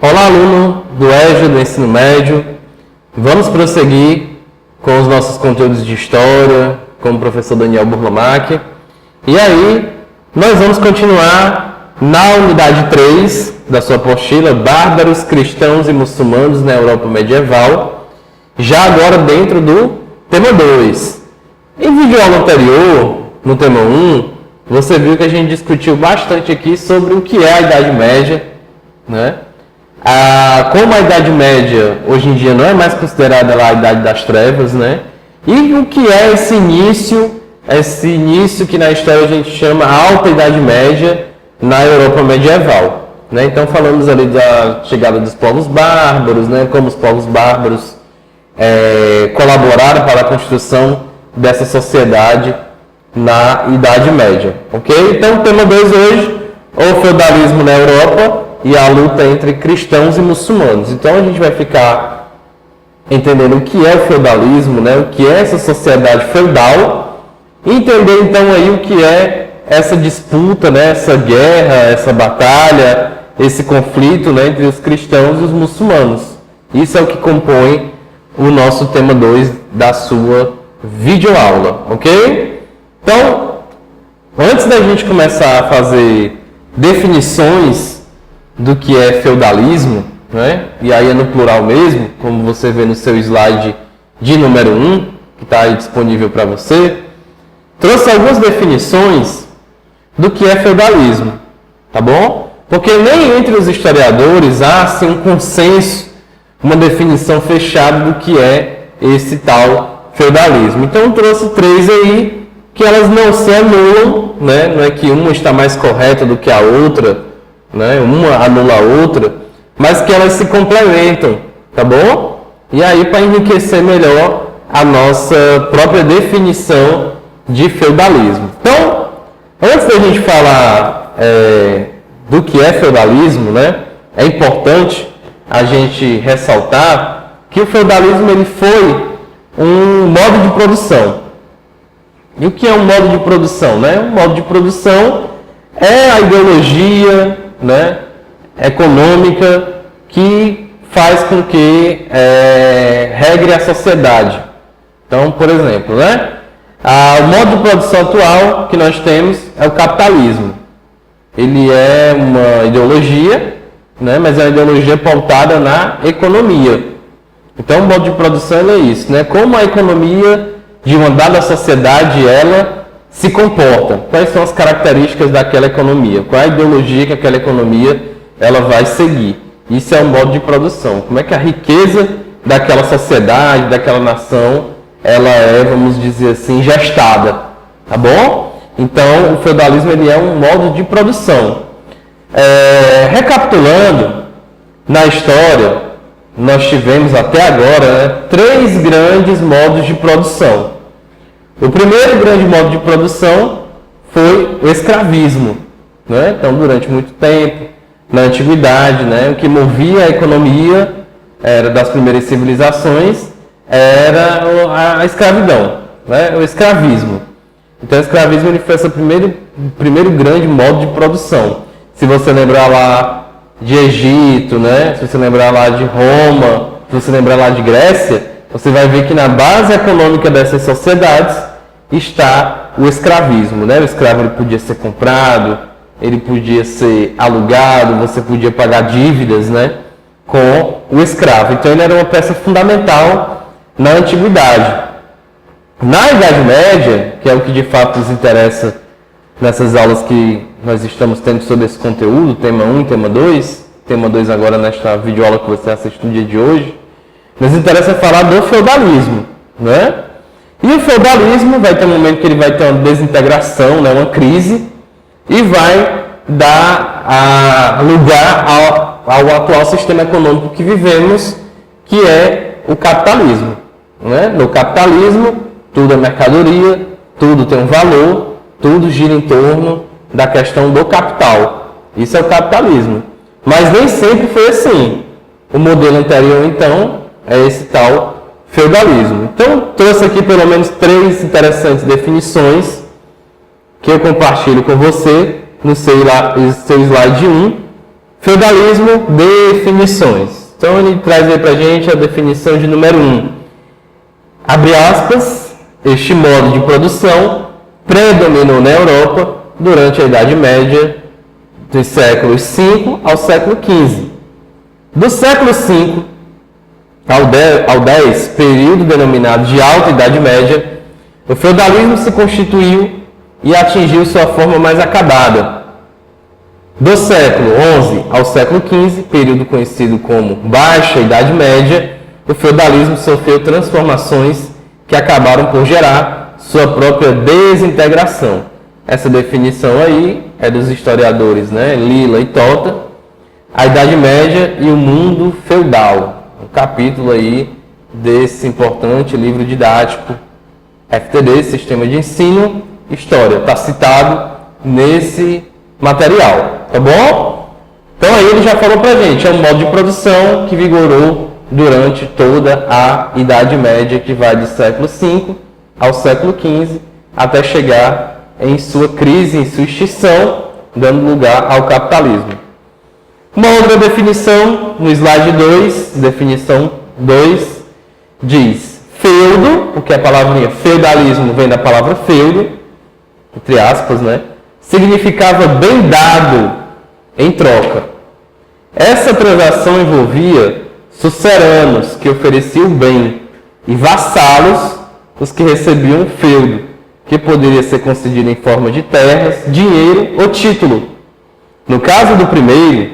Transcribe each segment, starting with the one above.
Olá, aluno do EJA, do ensino médio. Vamos prosseguir com os nossos conteúdos de história, com o professor Daniel Burlamac. E aí, nós vamos continuar na unidade 3 da sua apostila, Bárbaros, Cristãos e Muçulmanos na Europa Medieval, já agora dentro do tema 2. Em vídeo aula anterior, no tema 1, você viu que a gente discutiu bastante aqui sobre o que é a Idade Média, né? Como a Idade Média hoje em dia não é mais considerada lá a Idade das Trevas, né? E o que é esse início que na história a gente chama Alta Idade Média na Europa Medieval, né? Então falamos ali da chegada dos povos bárbaros, né? Como os povos bárbaros colaboraram para a construção dessa sociedade na Idade Média, ok? Então o tema 2 hoje, o feudalismo na Europa e a luta entre cristãos e muçulmanos. Então a gente vai ficar entendendo o que é o feudalismo, né? O que é essa sociedade feudal, entender então aí o que é essa disputa, né? Essa guerra, essa batalha, esse conflito, né? Entre os cristãos e os muçulmanos. Isso é o que compõe o nosso tema 2 da sua videoaula, ok? Então, antes da gente começar a fazer definições do que é feudalismo, né? E aí é no plural mesmo, como você vê no seu slide de número 1, que está aí disponível para você, trouxe algumas definições do que é feudalismo, tá bom? Porque nem entre os historiadores há assim, um consenso, uma definição fechada do que é esse tal feudalismo. Então trouxe 3 aí, que elas não se anulam, né? Não é que uma está mais correta do que a outra, né? Uma anula a outra, mas que elas se complementam, tá bom? E aí, para enriquecer melhor a nossa própria definição de feudalismo. Então, antes da gente falar do que é feudalismo, né? É importante a gente ressaltar que o feudalismo ele foi um modo de produção. E o que é um modo de produção, né? Um modo de produção é a ideologia, né, econômica que faz com que regre a sociedade. Então, por exemplo, né, o modo de produção atual que nós temos é o capitalismo. Ele é uma ideologia, né, mas é uma ideologia pautada na economia. Então, o modo de produção é isso, né, como a economia de uma dada sociedade ela se comporta, quais são as características daquela economia, qual é a ideologia que aquela economia ela vai seguir. Isso é um modo de produção. Como é que a riqueza daquela sociedade, daquela nação, ela é, vamos dizer assim, gestada, tá bom? Então, o feudalismo ele é um modo de produção. Recapitulando, na história, nós tivemos até agora, né, 3 grandes modos de produção. O primeiro grande modo de produção foi o escravismo, né? Então, durante muito tempo, na antiguidade, né, o que movia a economia das primeiras civilizações era a escravidão, né? O escravismo. Então, o escravismo ele foi esse primeiro grande modo de produção. Se você lembrar lá de Egito, né? Se você lembrar lá de Roma, se você lembrar lá de Grécia, você vai ver que na base econômica dessas sociedades está o escravismo, né? O escravo ele podia ser comprado, ele podia ser alugado, você podia pagar dívidas, né? Com o escravo. Então ele era uma peça fundamental na antiguidade. Na Idade Média, que é o que de fato nos interessa nessas aulas que nós estamos tendo sobre esse conteúdo, tema 1 e tema 2, tema 2 agora nesta videoaula que você assiste no dia de hoje, nos interessa falar do feudalismo, né? E o feudalismo vai ter um momento que ele vai ter uma desintegração, né? Uma crise, e vai dar lugar ao atual sistema econômico que vivemos, que é o capitalismo, né? No capitalismo, tudo é mercadoria, tudo tem um valor, tudo gira em torno da questão do capital. Isso é o capitalismo. Mas nem sempre foi assim. O modelo anterior, então, é esse tal feudalismo. Então, trouxe aqui pelo menos 3 interessantes definições que eu compartilho com você no seu slide 1. Feudalismo, definições. Então ele traz aí pra gente a definição de número 1. Abre aspas, este modo de produção predominou na Europa durante a Idade Média dos séculos V ao século XV. Do século V ao X, período denominado de Alta Idade Média, o feudalismo se constituiu e atingiu sua forma mais acabada. Do século XI ao século XV, período conhecido como Baixa Idade Média, o feudalismo sofreu transformações que acabaram por gerar sua própria desintegração. Essa definição aí é dos historiadores, né, Lila e Tota, a Idade Média e o mundo feudal. Um capítulo aí desse importante livro didático FTD, Sistema de Ensino, História. Está citado nesse material, tá bom? Então aí ele já falou pra gente, é um modo de produção que vigorou durante toda a Idade Média, que vai do século V ao século XV, até chegar em sua crise, em sua extinção, dando lugar ao capitalismo. Uma outra definição, no slide 2, definição 2, diz feudo, porque a palavrinha feudalismo vem da palavra feudo, entre aspas, né? Significava bem dado em troca. Essa transação envolvia suceranos que ofereciam bem e vassalos, os que recebiam feudo, que poderia ser concedido em forma de terras, dinheiro ou título. No caso do primeiro,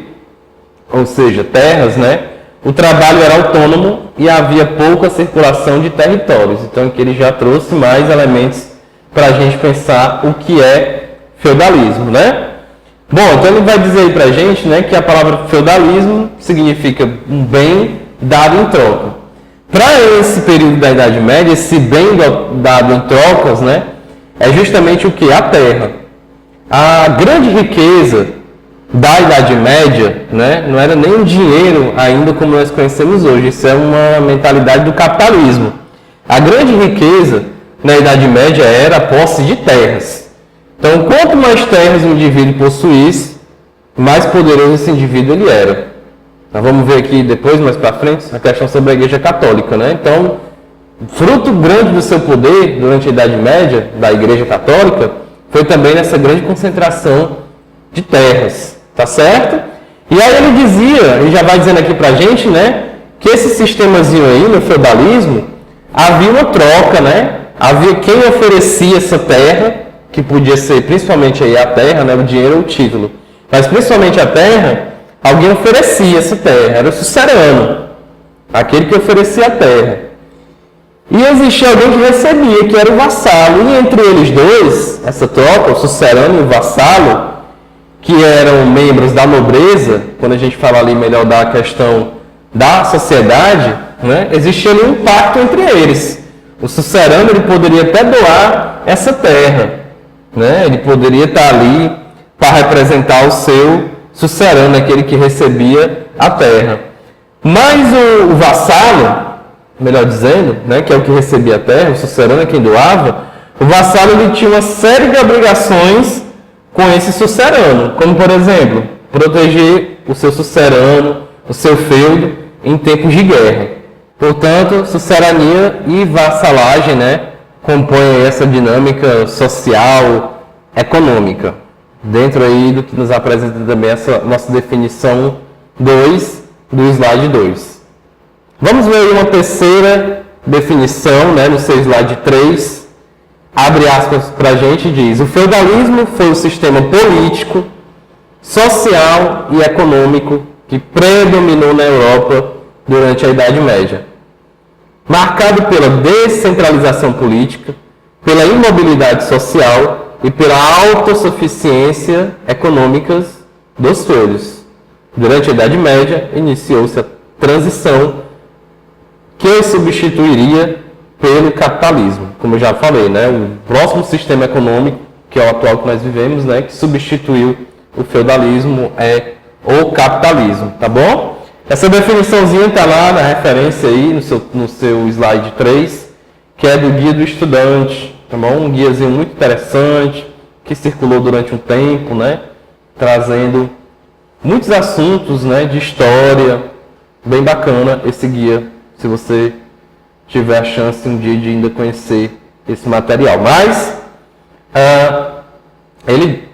ou seja, terras, né, o trabalho era autônomo e havia pouca circulação de territórios. Então aqui ele já trouxe mais elementos para a gente pensar o que é feudalismo, né? Bom, então ele vai dizer aí pra gente, né, que a palavra feudalismo significa um bem dado em troca. Para esse período da Idade Média, esse bem dado em trocas, né, é justamente o que? A terra. A grande riqueza da Idade Média, né, não era nem o dinheiro ainda como nós conhecemos hoje. Isso é uma mentalidade do capitalismo. A grande riqueza na Idade Média era a posse de terras. Então, quanto mais terras o indivíduo possuísse, mais poderoso esse indivíduo ele era. Nós vamos ver aqui depois, mais para frente, a questão sobre a Igreja Católica, né? Então, fruto grande do seu poder durante a Idade Média, da Igreja Católica, foi também nessa grande concentração de terras, tá certo? E aí ele dizia, ele já vai dizendo aqui pra gente, né, que esse sistemazinho aí, no feudalismo, havia uma troca, né? Havia quem oferecia essa terra, que podia ser principalmente aí a terra, né, o dinheiro ou o título. Mas principalmente a terra, alguém oferecia essa terra, era o sucerano, aquele que oferecia a terra. E existia alguém que recebia, que era o vassalo. E entre eles dois, essa troca, o sucerano e o vassalo, que eram membros da nobreza, quando a gente fala ali melhor da questão da sociedade, né, existia ali um pacto entre eles. O sucerano ele poderia até doar essa terra, né? Ele poderia estar ali para representar o seu sucerano, aquele que recebia a terra. Mas o vassalo, melhor dizendo, né, que é o que recebia a terra, o sucerano é quem doava, o vassalo ele tinha uma série de obrigações com esse sucerano, como por exemplo, proteger o seu sucerano, o seu feudo em tempos de guerra. Portanto, sucerania e vassalagem, né, compõem essa dinâmica social, econômica, dentro aí do que nos apresenta também essa nossa definição 2 do slide 2. Vamos ver aí uma terceira definição, né, no seu slide 3, abre aspas para a gente e diz: o feudalismo foi o sistema político, social e econômico que predominou na Europa durante a Idade Média, marcado pela descentralização política, pela imobilidade social e pela autossuficiência econômica dos feudos. Durante a Idade Média, iniciou-se a transição que substituiria pelo capitalismo. Como eu já falei, né, o próximo sistema econômico, que é o atual que nós vivemos, né, que substituiu o feudalismo, é o capitalismo, tá bom? Essa definiçãozinha está lá na referência aí, no seu slide 3, que é do Guia do Estudante, tá bom? Um guiazinho muito interessante, que circulou durante um tempo, né? Trazendo muitos assuntos, né, de história, bem bacana esse guia, se você tiver a chance um dia de ainda conhecer esse material. Mas ele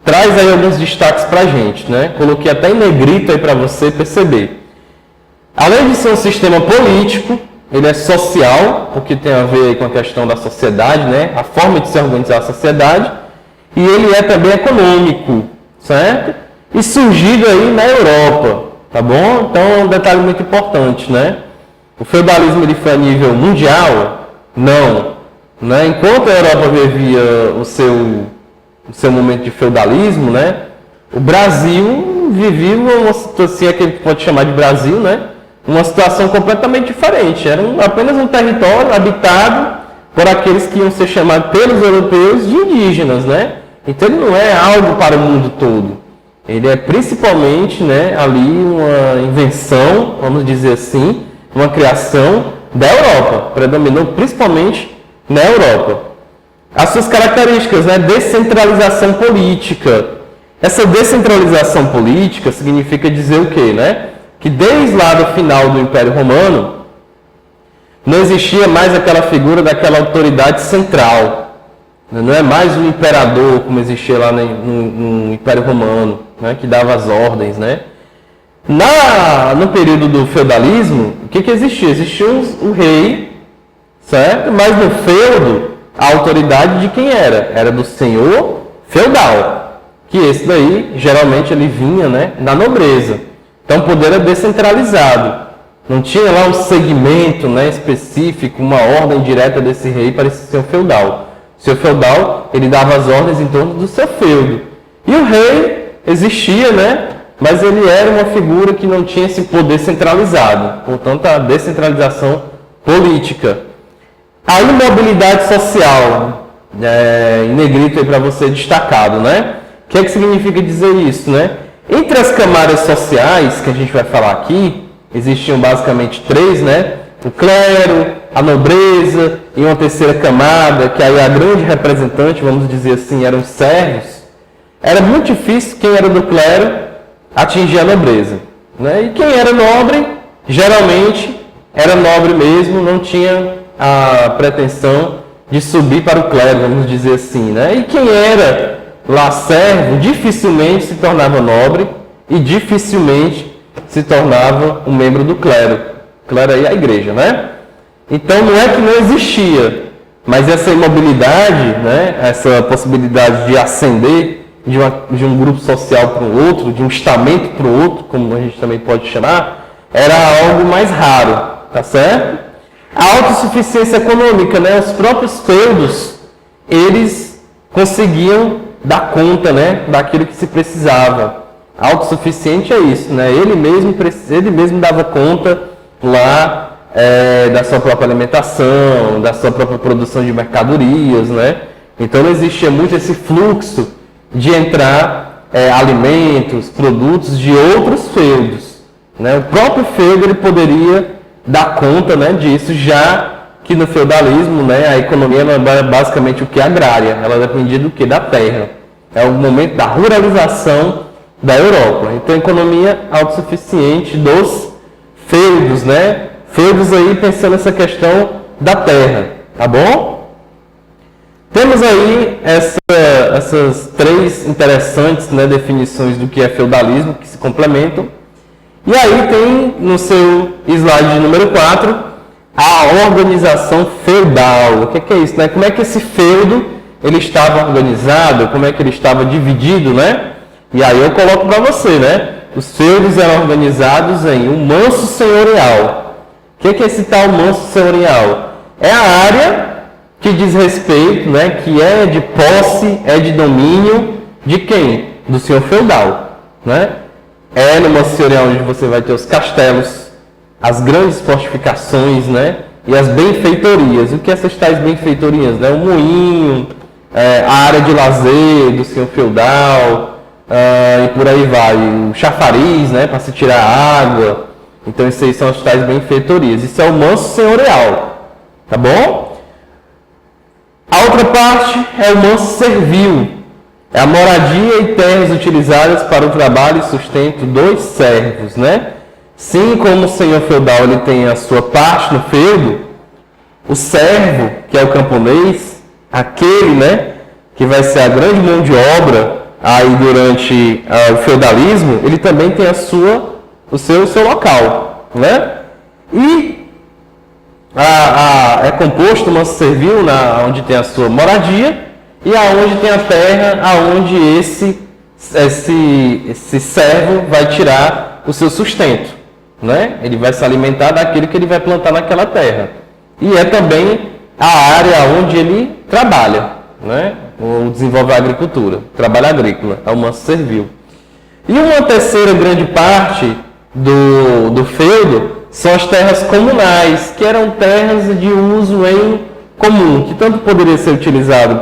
traz aí alguns destaques para a gente, né? Coloquei até em negrito aí para você perceber. Além de ser um sistema político, ele é social, porque tem a ver com a questão da sociedade, né? A forma de se organizar a sociedade. E ele é também econômico, certo? E surgido aí na Europa, tá bom? Então é um detalhe muito importante, né? O feudalismo ele foi a nível mundial? Não. Né? Enquanto a Europa vivia o seu momento de feudalismo, né? O Brasil vivia uma situação, que a gente pode chamar de Brasil, né? Uma situação completamente diferente. Era apenas um território habitado por aqueles que iam ser chamados pelos europeus de indígenas, né? Então ele não é algo para o mundo todo. Ele é principalmente, né, ali uma invenção, vamos dizer assim, uma criação da Europa. Predominou principalmente na Europa. As suas características, né, descentralização política. Essa descentralização política significa dizer o quê, né? Que desde lá do final do Império Romano, não existia mais aquela figura daquela autoridade central. Não é mais um imperador, como existia lá no Império Romano, né, que dava as ordens, né? No período do feudalismo, o que existia? Existia o rei, certo? Mas no feudo, a autoridade de quem era? Era do senhor feudal, que esse daí, geralmente, ele vinha, né, da nobreza. Então, o poder era descentralizado. Não tinha lá um segmento, né, específico, uma ordem direta desse rei para esse senhor feudal. O senhor feudal, ele dava as ordens em torno do seu feudo. E o rei existia, né, mas ele era uma figura que não tinha esse poder centralizado. Portanto, a descentralização política. A imobilidade social, em negrito aí para você destacado, né? O que é que significa dizer isso, né? Entre as camadas sociais que a gente vai falar aqui, existiam basicamente três, né? O clero, a nobreza e uma terceira camada, que aí a grande representante, vamos dizer assim, eram os servos. Era muito difícil quem era do clero atingir a nobreza, né? E quem era nobre, geralmente era nobre mesmo, não tinha a pretensão de subir para o clero, vamos dizer assim, né? E quem era lá servo, dificilmente se tornava nobre e dificilmente se tornava um membro do clero. Clero aí é a igreja, né? Então não é que não existia, mas essa imobilidade, né? Essa possibilidade de ascender de um grupo social para o outro, de um estamento para o outro, como a gente também pode chamar, era algo mais raro, tá certo? A autossuficiência econômica, né? Os próprios feudos, eles conseguiam dar conta, né, daquilo que se precisava. Autossuficiente é isso, né? Ele mesmo dava conta lá da sua própria alimentação, da sua própria produção de mercadorias, né? Então não existia muito esse fluxo de entrar alimentos, produtos de outros feudos, né? O próprio feudo ele poderia dar conta, né, disso, já que no feudalismo, né, a economia era basicamente o que? Agrária. Ela dependia do que? Da terra. É o momento da ruralização da Europa. Então, economia autossuficiente dos feudos, né? Feudos aí pensando nessa questão da terra, tá bom? Temos aí essas três interessantes, né, definições do que é feudalismo, que se complementam. E aí tem no seu slide de número 4, a organização feudal. O que é isso, né? Como é que esse feudo ele estava organizado, como é que ele estava dividido, né? E aí eu coloco para você, né? Os feudos eram organizados em um manso senhorial. O que é esse tal manso senhorial? É a área que diz respeito, né? Que é de posse, é de domínio de quem? Do senhor feudal, né? É no manso senhorial onde você vai ter os castelos, as grandes fortificações, né? E as benfeitorias. O que essas tais benfeitorias, né? O moinho, a área de lazer do senhor feudal, e por aí vai. O chafariz, né? Para se tirar água. Então, isso aí são as tais benfeitorias. Isso é o manso senhorial. Tá bom? A outra parte é o manso servil. É a moradia e terras utilizadas para o trabalho e sustento dos servos, né? Sim, como o senhor feudal ele tem a sua parte no feudo, o servo, que é o camponês, aquele, né, que vai ser a grande mão de obra aí durante o feudalismo, ele também tem o seu local, né? E é composto o manso servil onde tem a sua moradia e aonde tem a terra, aonde esse servo vai tirar o seu sustento, né? Ele vai se alimentar daquilo que ele vai plantar naquela terra. E é também a área onde ele trabalha, né? Ou desenvolve a agricultura, trabalho agrícola, é o manso servil. E uma terceira grande parte do feudo são as terras comunais, que eram terras de uso em comum, que tanto poderia ser utilizado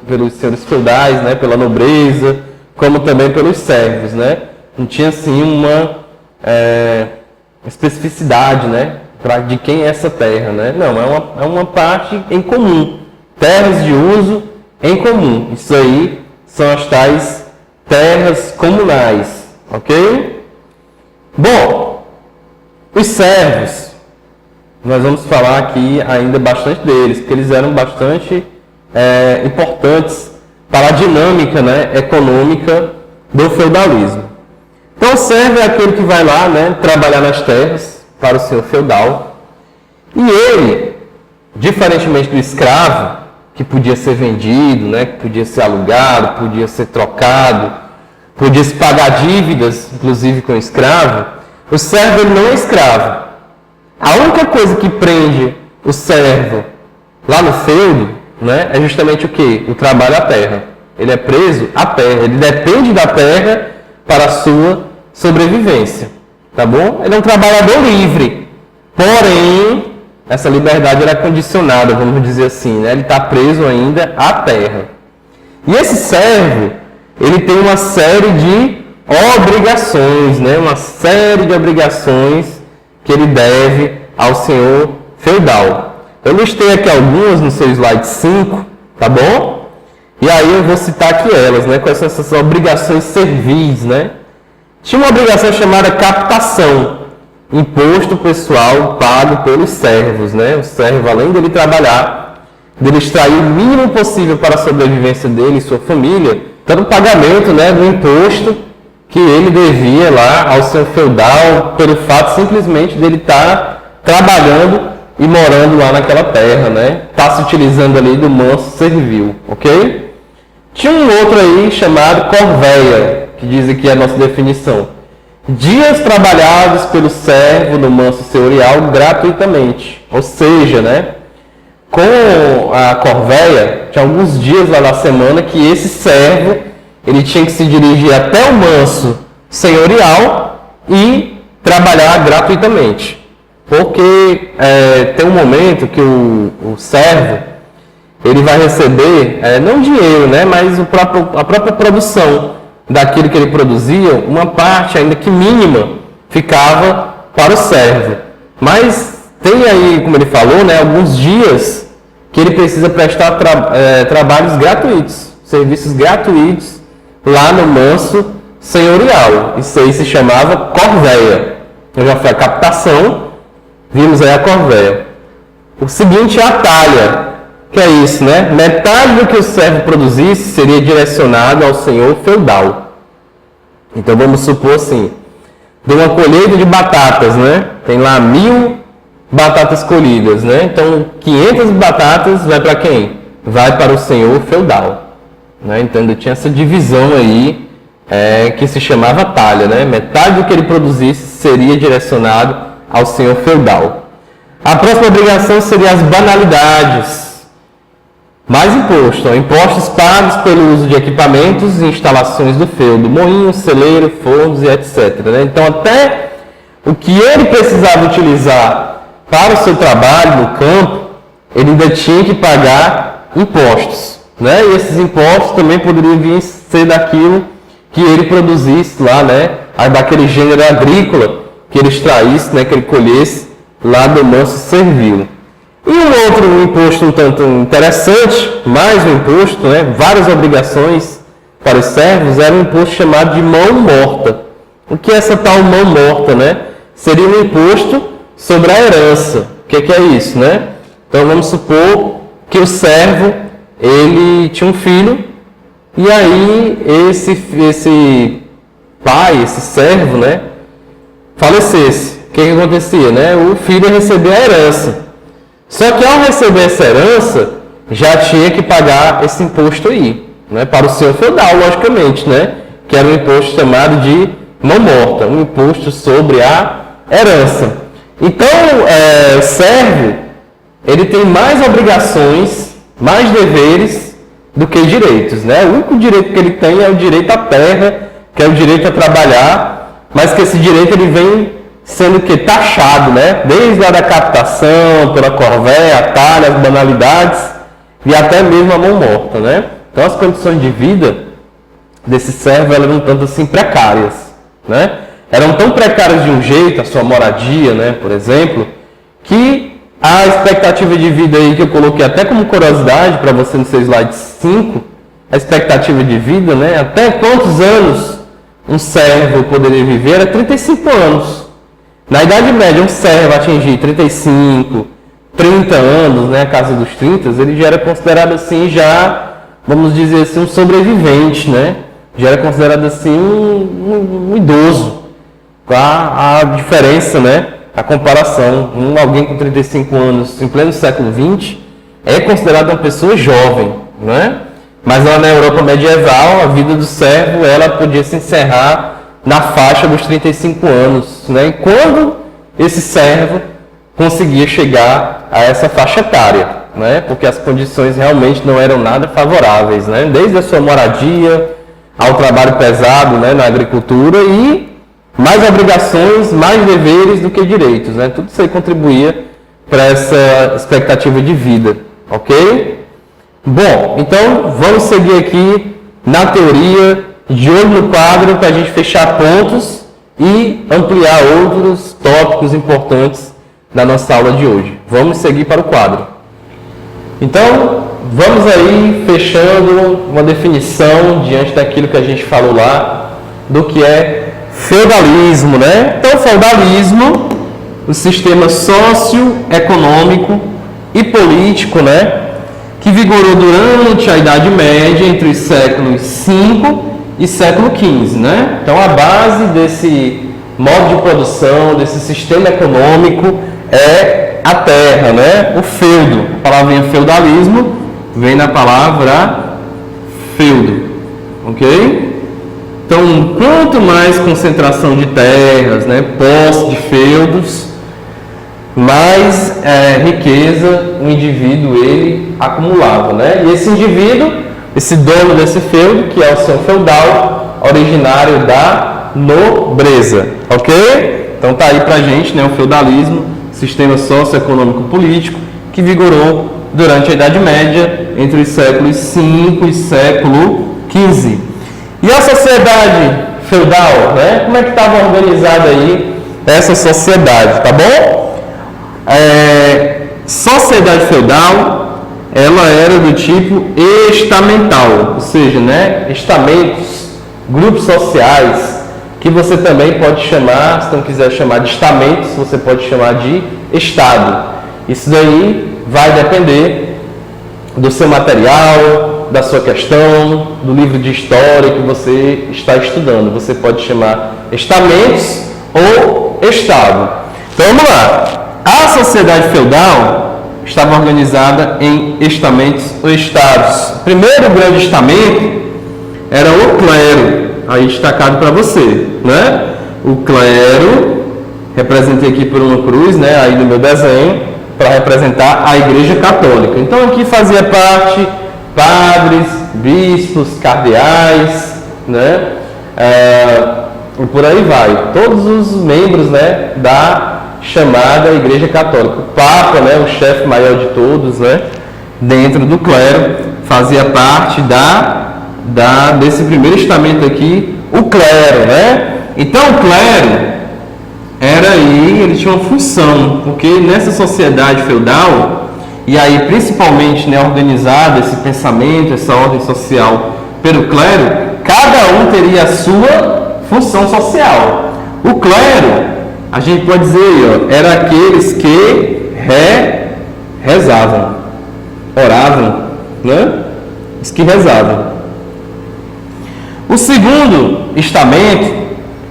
pelos senhores feudais, né, pela nobreza, como também pelos servos, né? Não tinha assim uma especificidade, né, de quem é essa terra, né? Não, é uma parte em comum, terras de uso em comum. Isso aí são as tais terras comunais, ok? Bom, os servos, nós vamos falar aqui ainda bastante deles, porque eles eram bastante importantes para a dinâmica, né, econômica do feudalismo. Então o servo é aquele que vai lá, né, trabalhar nas terras para o senhor feudal, e ele, diferentemente do escravo, que podia ser vendido, né, que podia ser alugado, podia ser trocado, podia se pagar dívidas, inclusive com o escravo, o servo ele não é escravo. A única coisa que prende o servo lá no feudo, né, é justamente o quê? O trabalho à terra. Ele é preso à terra, ele depende da terra para a sua sobrevivência, tá bom? Ele é um trabalhador livre, porém, essa liberdade era condicionada, vamos dizer assim, né? Ele está preso ainda à terra. E esse servo, ele tem uma série de obrigações, né? Uma série de obrigações que ele deve ao senhor feudal. Eu listei aqui algumas no seu slide 5, tá bom? E aí eu vou citar aqui elas, né? Quais são essas obrigações servis, né? Tinha uma obrigação chamada captação, imposto pessoal pago pelos servos, né? O servo, além dele trabalhar, dele extrair o mínimo possível para a sobrevivência dele e sua família, tanto o pagamento, né, do imposto que ele devia lá ao seu feudal, pelo fato simplesmente dele estar trabalhando e morando lá naquela terra, né? Está se utilizando ali do manso servil, ok? Tinha um outro aí chamado corvéia, que diz aqui a nossa definição. Dias trabalhados pelo servo no manso senhorial gratuitamente. Ou seja, né, com a corvéia, tinha alguns dias lá na semana que esse servo ele tinha que se dirigir até o manso senhorial e trabalhar gratuitamente. Porque tem um momento que o servo ele vai receber, não dinheiro, né, mas a própria produção daquilo que ele produzia, uma parte ainda que mínima ficava para o servo. Mas tem aí, como ele falou, né, alguns dias que ele precisa prestar trabalhos gratuitos, serviços gratuitos lá no manso senhorial. Isso aí se chamava corvéia. Eu já fui a captação, vimos aí a corvéia. O seguinte é a talha, que é isso, né? Metade do que o servo produzisse seria direcionado ao senhor feudal. Então vamos supor assim, de uma colheita de batatas, né? Tem lá 1000 batatas colhidas, né? Então 500 batatas vai para quem? Vai para o senhor feudal, né? Então ainda tinha essa divisão aí que se chamava talha, né? Metade do que ele produzisse seria direcionado ao senhor feudal. A próxima obrigação seria as banalidades. Mais imposto, impostos pagos pelo uso de equipamentos e instalações do feudo, moinho, celeiro, fornos e etc. Né? Então até o que ele precisava utilizar para o seu trabalho no campo, ele ainda tinha que pagar impostos. Né? E esses impostos também poderiam vir ser daquilo que ele produzisse lá, né? Daquele gênero agrícola que ele extraísse, né? Que ele colhesse lá do manso servil. E um outro imposto um tanto interessante, mais um imposto, né? Várias obrigações para os servos era um imposto chamado de mão morta. O que é essa tal mão morta, né? Seria um imposto sobre a herança. O que é isso, né? Então vamos supor que o servo, ele tinha um filho, e aí esse pai, esse servo, né, falecesse. O que acontecia, né? O filho ia receber a herança. Só que ao receber essa herança, já tinha que pagar esse imposto aí, né, para o senhor feudal, logicamente, né, que era um imposto chamado de mão morta, um imposto sobre a herança. Então, o servo, ele tem mais obrigações, mais deveres do que direitos, né? O único direito que ele tem é o direito à terra, que é o direito a trabalhar, mas que esse direito ele vem sendo que taxado, né? Desde lá da captação, pela corvéia, a talha, as banalidades e até mesmo a mão morta, né? Então as condições de vida desse servo eram um tanto assim precárias, né? Eram tão precárias de um jeito, a sua moradia, né, por exemplo, que a expectativa de vida aí que eu coloquei até como curiosidade para você no seu slide 5, a expectativa de vida, né, até quantos anos um servo poderia viver era 35 anos. Na Idade Média, um servo atingir 35, 30 anos, né, a casa dos 30, ele já era considerado assim, já, vamos dizer assim, um sobrevivente, né? Já era considerado assim um idoso. A diferença, né, a comparação, alguém com 35 anos em pleno século XX é considerado uma pessoa jovem, né? Mas lá na Europa medieval, a vida do servo ela podia se encerrar na faixa dos 35 anos, né? E quando esse servo conseguia chegar a essa faixa etária, né? Porque as condições realmente não eram nada favoráveis, né? Desde a sua moradia ao trabalho pesado, né, na agricultura e mais obrigações, mais deveres do que direitos, né? Tudo isso aí contribuía para essa expectativa de vida, ok? Bom, então vamos seguir aqui na teoria, de olho no quadro, para a gente fechar pontos e ampliar outros tópicos importantes da nossa aula de hoje. Vamos seguir para o quadro. Então, vamos aí fechando uma definição diante daquilo que a gente falou lá, do que é feudalismo, né? Então, feudalismo, o sistema socioeconômico e político, né, que vigorou durante a Idade Média, entre os séculos V e século XV, né? Então, a base desse modo de produção, desse sistema econômico é a terra, né? O feudo. A palavrinha feudalismo vem na palavra feudo, ok? Então, quanto mais concentração de terras, né, posse de feudos, mais riqueza o indivíduo ele acumulava, né? E esse indivíduo, esse dono desse feudo, que é o senhor feudal, originário da nobreza, ok? Então tá aí pra gente, né, o feudalismo, sistema socioeconômico político que vigorou durante a Idade Média, entre os séculos V e século XV. E a sociedade feudal, né? Como é que estava organizada aí essa sociedade, tá bom? Sociedade feudal, ela era do tipo estamental, ou seja, né, estamentos, grupos sociais, que você também pode chamar, se não quiser chamar de estamentos, você pode chamar de estado. Isso daí vai depender do seu material, da sua questão, do livro de história que você está estudando. Você pode chamar estamentos ou estado. Então vamos lá. A sociedade feudal estava organizada em estamentos ou estados. O primeiro grande estamento era o clero, aí destacado para você, né? O clero, representei aqui por uma cruz, né, aí no meu desenho, para representar a Igreja Católica. Então aqui fazia parte padres, bispos, cardeais, né? E por aí vai. Todos os membros, né, da chamada Igreja Católica. O Papa, né, o chefe maior de todos, né, dentro do clero, fazia parte desse primeiro estamento aqui, o clero, né? Então o clero ele tinha uma função, porque nessa sociedade feudal, e aí principalmente, né, organizada esse pensamento, essa ordem social pelo clero, cada um teria a sua função social. O clero, a gente pode dizer, ó, era aqueles que rezavam, oravam, né? Os que rezavam. O segundo estamento,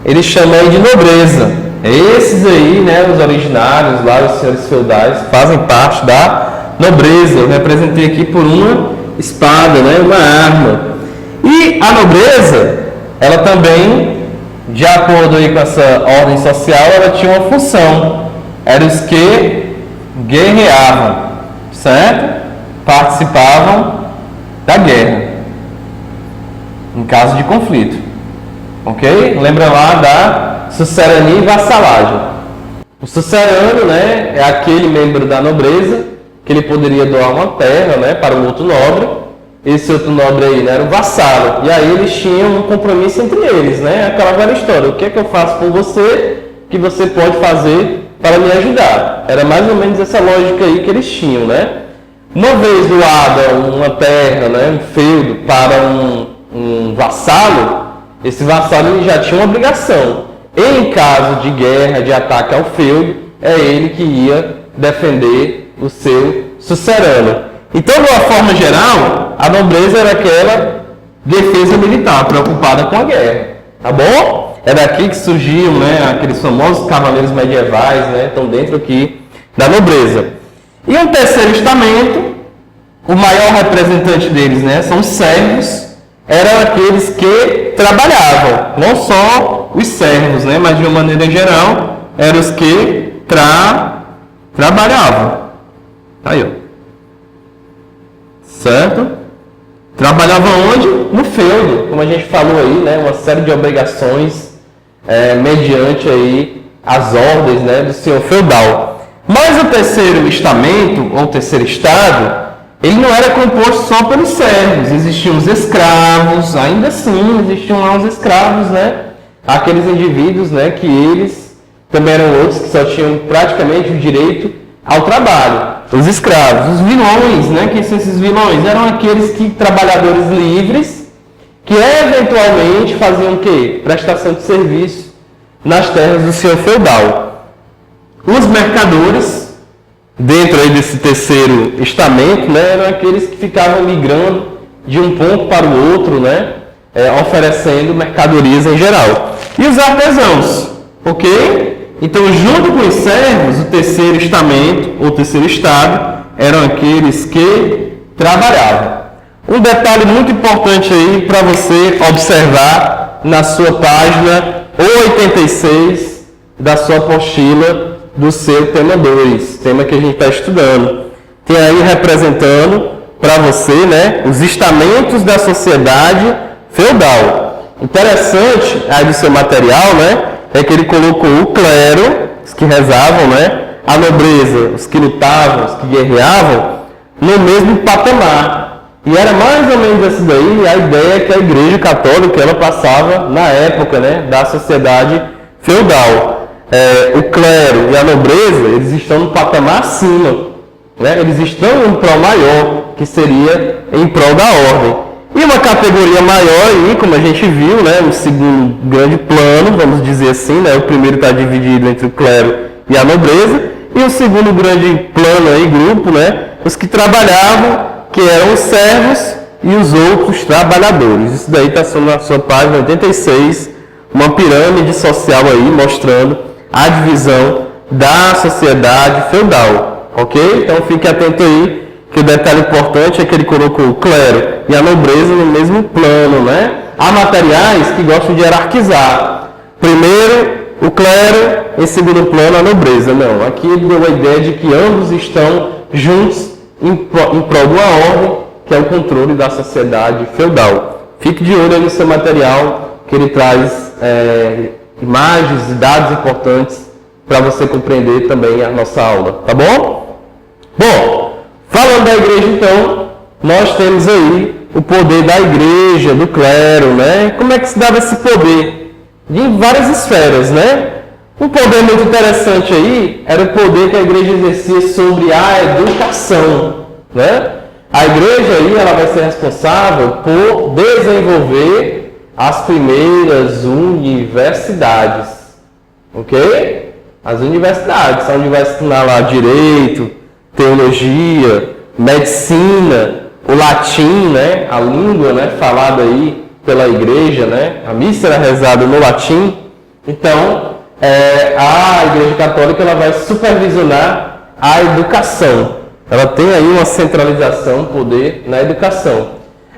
ele chama aí de nobreza. Esses aí, né, os originários lá, os senhores feudais, fazem parte da nobreza. Eu representei aqui por uma espada, né, uma arma. E a nobreza, ela também, de acordo aí com essa ordem social, ela tinha uma função. Eram os que guerreavam, certo? Participavam da guerra, em caso de conflito. Ok? Lembra lá da sucerania e vassalagem. O sucerano, né, é aquele membro da nobreza que ele poderia doar uma terra, né, para um outro nobre. Esse outro nobre aí, né, era o vassalo. E aí eles tinham um compromisso entre eles, né? Aquela velha história. O que é que eu faço por você que você pode fazer para me ajudar? Era mais ou menos essa lógica aí que eles tinham, né? Uma vez doada uma terra, né, um feudo para um vassalo, esse vassalo ele já tinha uma obrigação. Em caso de guerra, de ataque ao feudo, é ele que ia defender o seu sucerano. Então, de uma forma geral, a nobreza era aquela defesa militar, preocupada com a guerra. Tá bom? É daqui que surgiam, né, aqueles famosos cavaleiros medievais, né, estão dentro aqui da nobreza. E um terceiro estamento, o maior representante deles, né, são os servos, eram aqueles que trabalhavam, não só os servos, né, mas de uma maneira geral, eram os que trabalhavam. Tá aí, ó. Certo? Trabalhavam onde? No feudo, como a gente falou aí, né, uma série de obrigações mediante aí as ordens, né, do senhor feudal. Mas o terceiro estamento, ou terceiro estado, ele não era composto só pelos servos, existiam os escravos, ainda assim existiam lá os escravos, né? Aqueles indivíduos, né, que eles também eram outros que só tinham praticamente o direito ao trabalho. Os escravos, os vilões, né? Quem são esses vilões? Eram aqueles trabalhadores livres que eventualmente faziam o quê? Prestação de serviço nas terras do senhor feudal. Os mercadores, dentro aí desse terceiro estamento, né, eram aqueles que ficavam migrando de um ponto para o outro, né, oferecendo mercadorias em geral. E os artesãos, ok? Então, junto com os servos, o terceiro estamento, ou terceiro estado, eram aqueles que trabalhavam. Um detalhe muito importante aí para você observar na sua página 86 da sua apostila do seu tema 2, tema que a gente está estudando. Tem aí representando para você, né, os estamentos da sociedade feudal. Interessante aí do seu material, né, é que ele colocou o clero, os que rezavam, né, a nobreza, os que lutavam, os que guerreavam, no mesmo patamar. E era mais ou menos essa daí a ideia que a Igreja Católica ela passava na época, né, da sociedade feudal. O clero e a nobreza, eles estão no patamar acima, né, eles estão em um prol maior, que seria em prol da ordem. E uma categoria maior aí, como a gente viu, né, um segundo grande plano, vamos dizer assim, né, o primeiro está dividido entre o clero e a nobreza, e o segundo grande plano aí, grupo, né, os que trabalhavam, que eram os servos e os outros trabalhadores. Isso daí está na sua página 86, uma pirâmide social aí, mostrando a divisão da sociedade feudal, ok? Então fique atento aí, que o detalhe importante é que ele colocou o clero e a nobreza no mesmo plano, né? Há materiais que gostam de hierarquizar. Primeiro o clero, em segundo plano a nobreza. Não, aqui ele deu a ideia de que ambos estão juntos em prol de uma ordem, que é o controle da sociedade feudal. Fique de olho aí no seu material, que ele traz imagens e dados importantes para você compreender também a nossa aula, tá bom? Bom, falando da igreja, então, nós temos aí o poder da igreja, do clero, né? Como é que se dava esse poder? Em várias esferas, né? Um poder muito interessante aí era o poder que a igreja exercia sobre a educação, né? A igreja aí, ela vai ser responsável por desenvolver as primeiras universidades, ok? As universidades, onde vai ensinar lá direito, teologia, medicina, o latim, né? A língua, né? Falada aí pela igreja, né? A missa era rezada no latim. Então, a Igreja Católica ela vai supervisionar a educação. Ela tem aí uma centralização, poder na educação.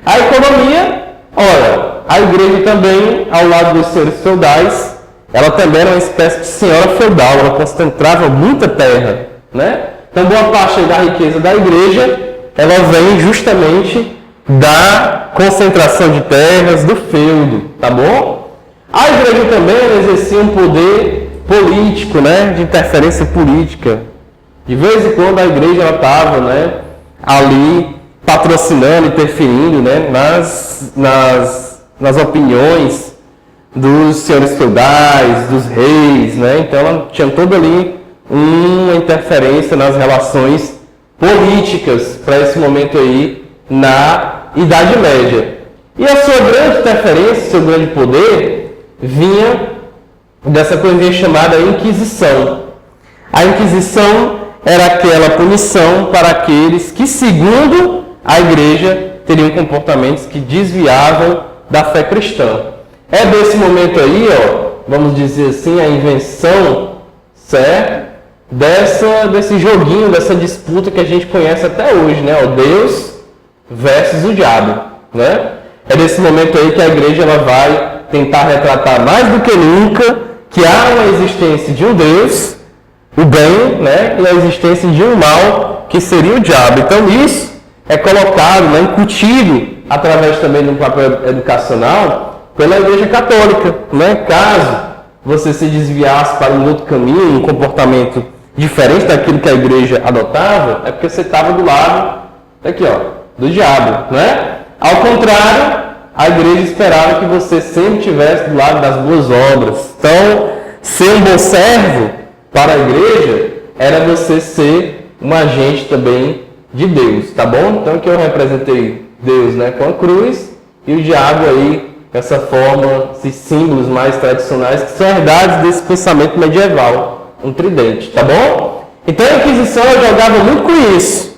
A economia, ora, a igreja também, ao lado dos senhores feudais, ela também era uma espécie de senhora feudal, ela concentrava muita terra, né? Então, boa parte da riqueza da igreja, ela vem justamente da concentração de terras, do feudo, tá bom? A igreja também exercia um poder político, né? De interferência política. De vez em quando a igreja estava, né, ali patrocinando, interferindo, né, nas opiniões dos senhores feudais, dos reis, né? Então ela tinha toda ali uma interferência nas relações políticas para esse momento aí na Idade Média. E a sua grande interferência, seu grande poder, vinha dessa coisinha chamada Inquisição. A Inquisição era aquela punição para aqueles que, segundo a igreja, teriam comportamentos que desviavam da fé cristã. É desse momento aí, ó, vamos dizer assim, a invenção, certo? Desse joguinho, dessa disputa que a gente conhece até hoje, né? O Deus versus o diabo, né? É desse momento aí que a igreja ela vai tentar retratar mais do que nunca que há uma existência de um Deus, o bem, né? E a existência de um mal, que seria o diabo. Então isso é colocado, né, incutido, através também de um papel educacional, pela Igreja Católica, né? Caso você se desviasse para um outro caminho, um comportamento diferente daquilo que a igreja adotava, é porque você estava do lado, aqui ó, do diabo, né? Ao contrário, a igreja esperava que você sempre estivesse do lado das boas obras. Então, ser um bom servo para a igreja era você ser um agente também de Deus, tá bom? Então aqui eu representei Deus, né, com a cruz, e o diabo aí, essa forma, esses símbolos mais tradicionais, que são herdades desse pensamento medieval, um tridente, tá bom? Então a Inquisição jogava muito com isso.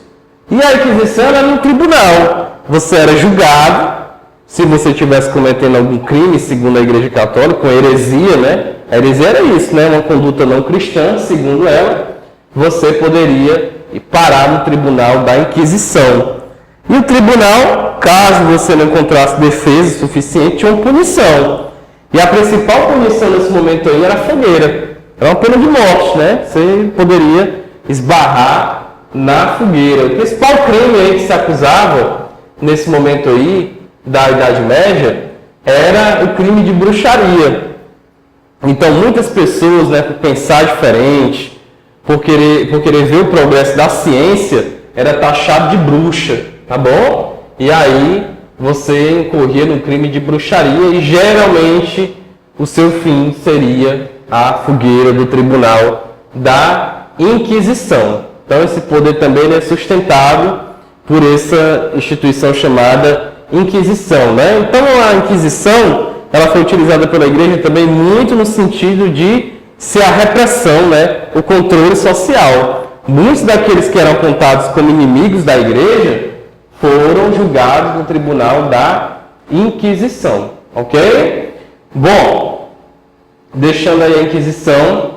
E a Inquisição era no tribunal. Você era julgado, se você estivesse cometendo algum crime, segundo a Igreja Católica, com heresia, né? A heresia era isso, né? Uma conduta não cristã, segundo ela, você poderia parar no tribunal da Inquisição. E o tribunal, caso você não encontrasse defesa suficiente, tinha uma punição. E a principal punição nesse momento aí era a fogueira. Era uma pena de morte, né? Você poderia esbarrar na fogueira. O principal crime aí que se acusava nesse momento aí da Idade Média era o crime de bruxaria. Então muitas pessoas, né, por pensar diferente, por querer ver o progresso da ciência, era taxado de bruxa, tá bom? E aí você incorria no crime de bruxaria e geralmente o seu fim seria a fogueira do tribunal da Inquisição. Então esse poder também é sustentado por essa instituição chamada Inquisição, né? Então a Inquisição ela foi utilizada pela igreja também muito no sentido de ser a repressão, né? O controle social. Muitos daqueles que eram apontados como inimigos da igreja foram julgados no tribunal da Inquisição, ok? Bom, deixando aí a Inquisição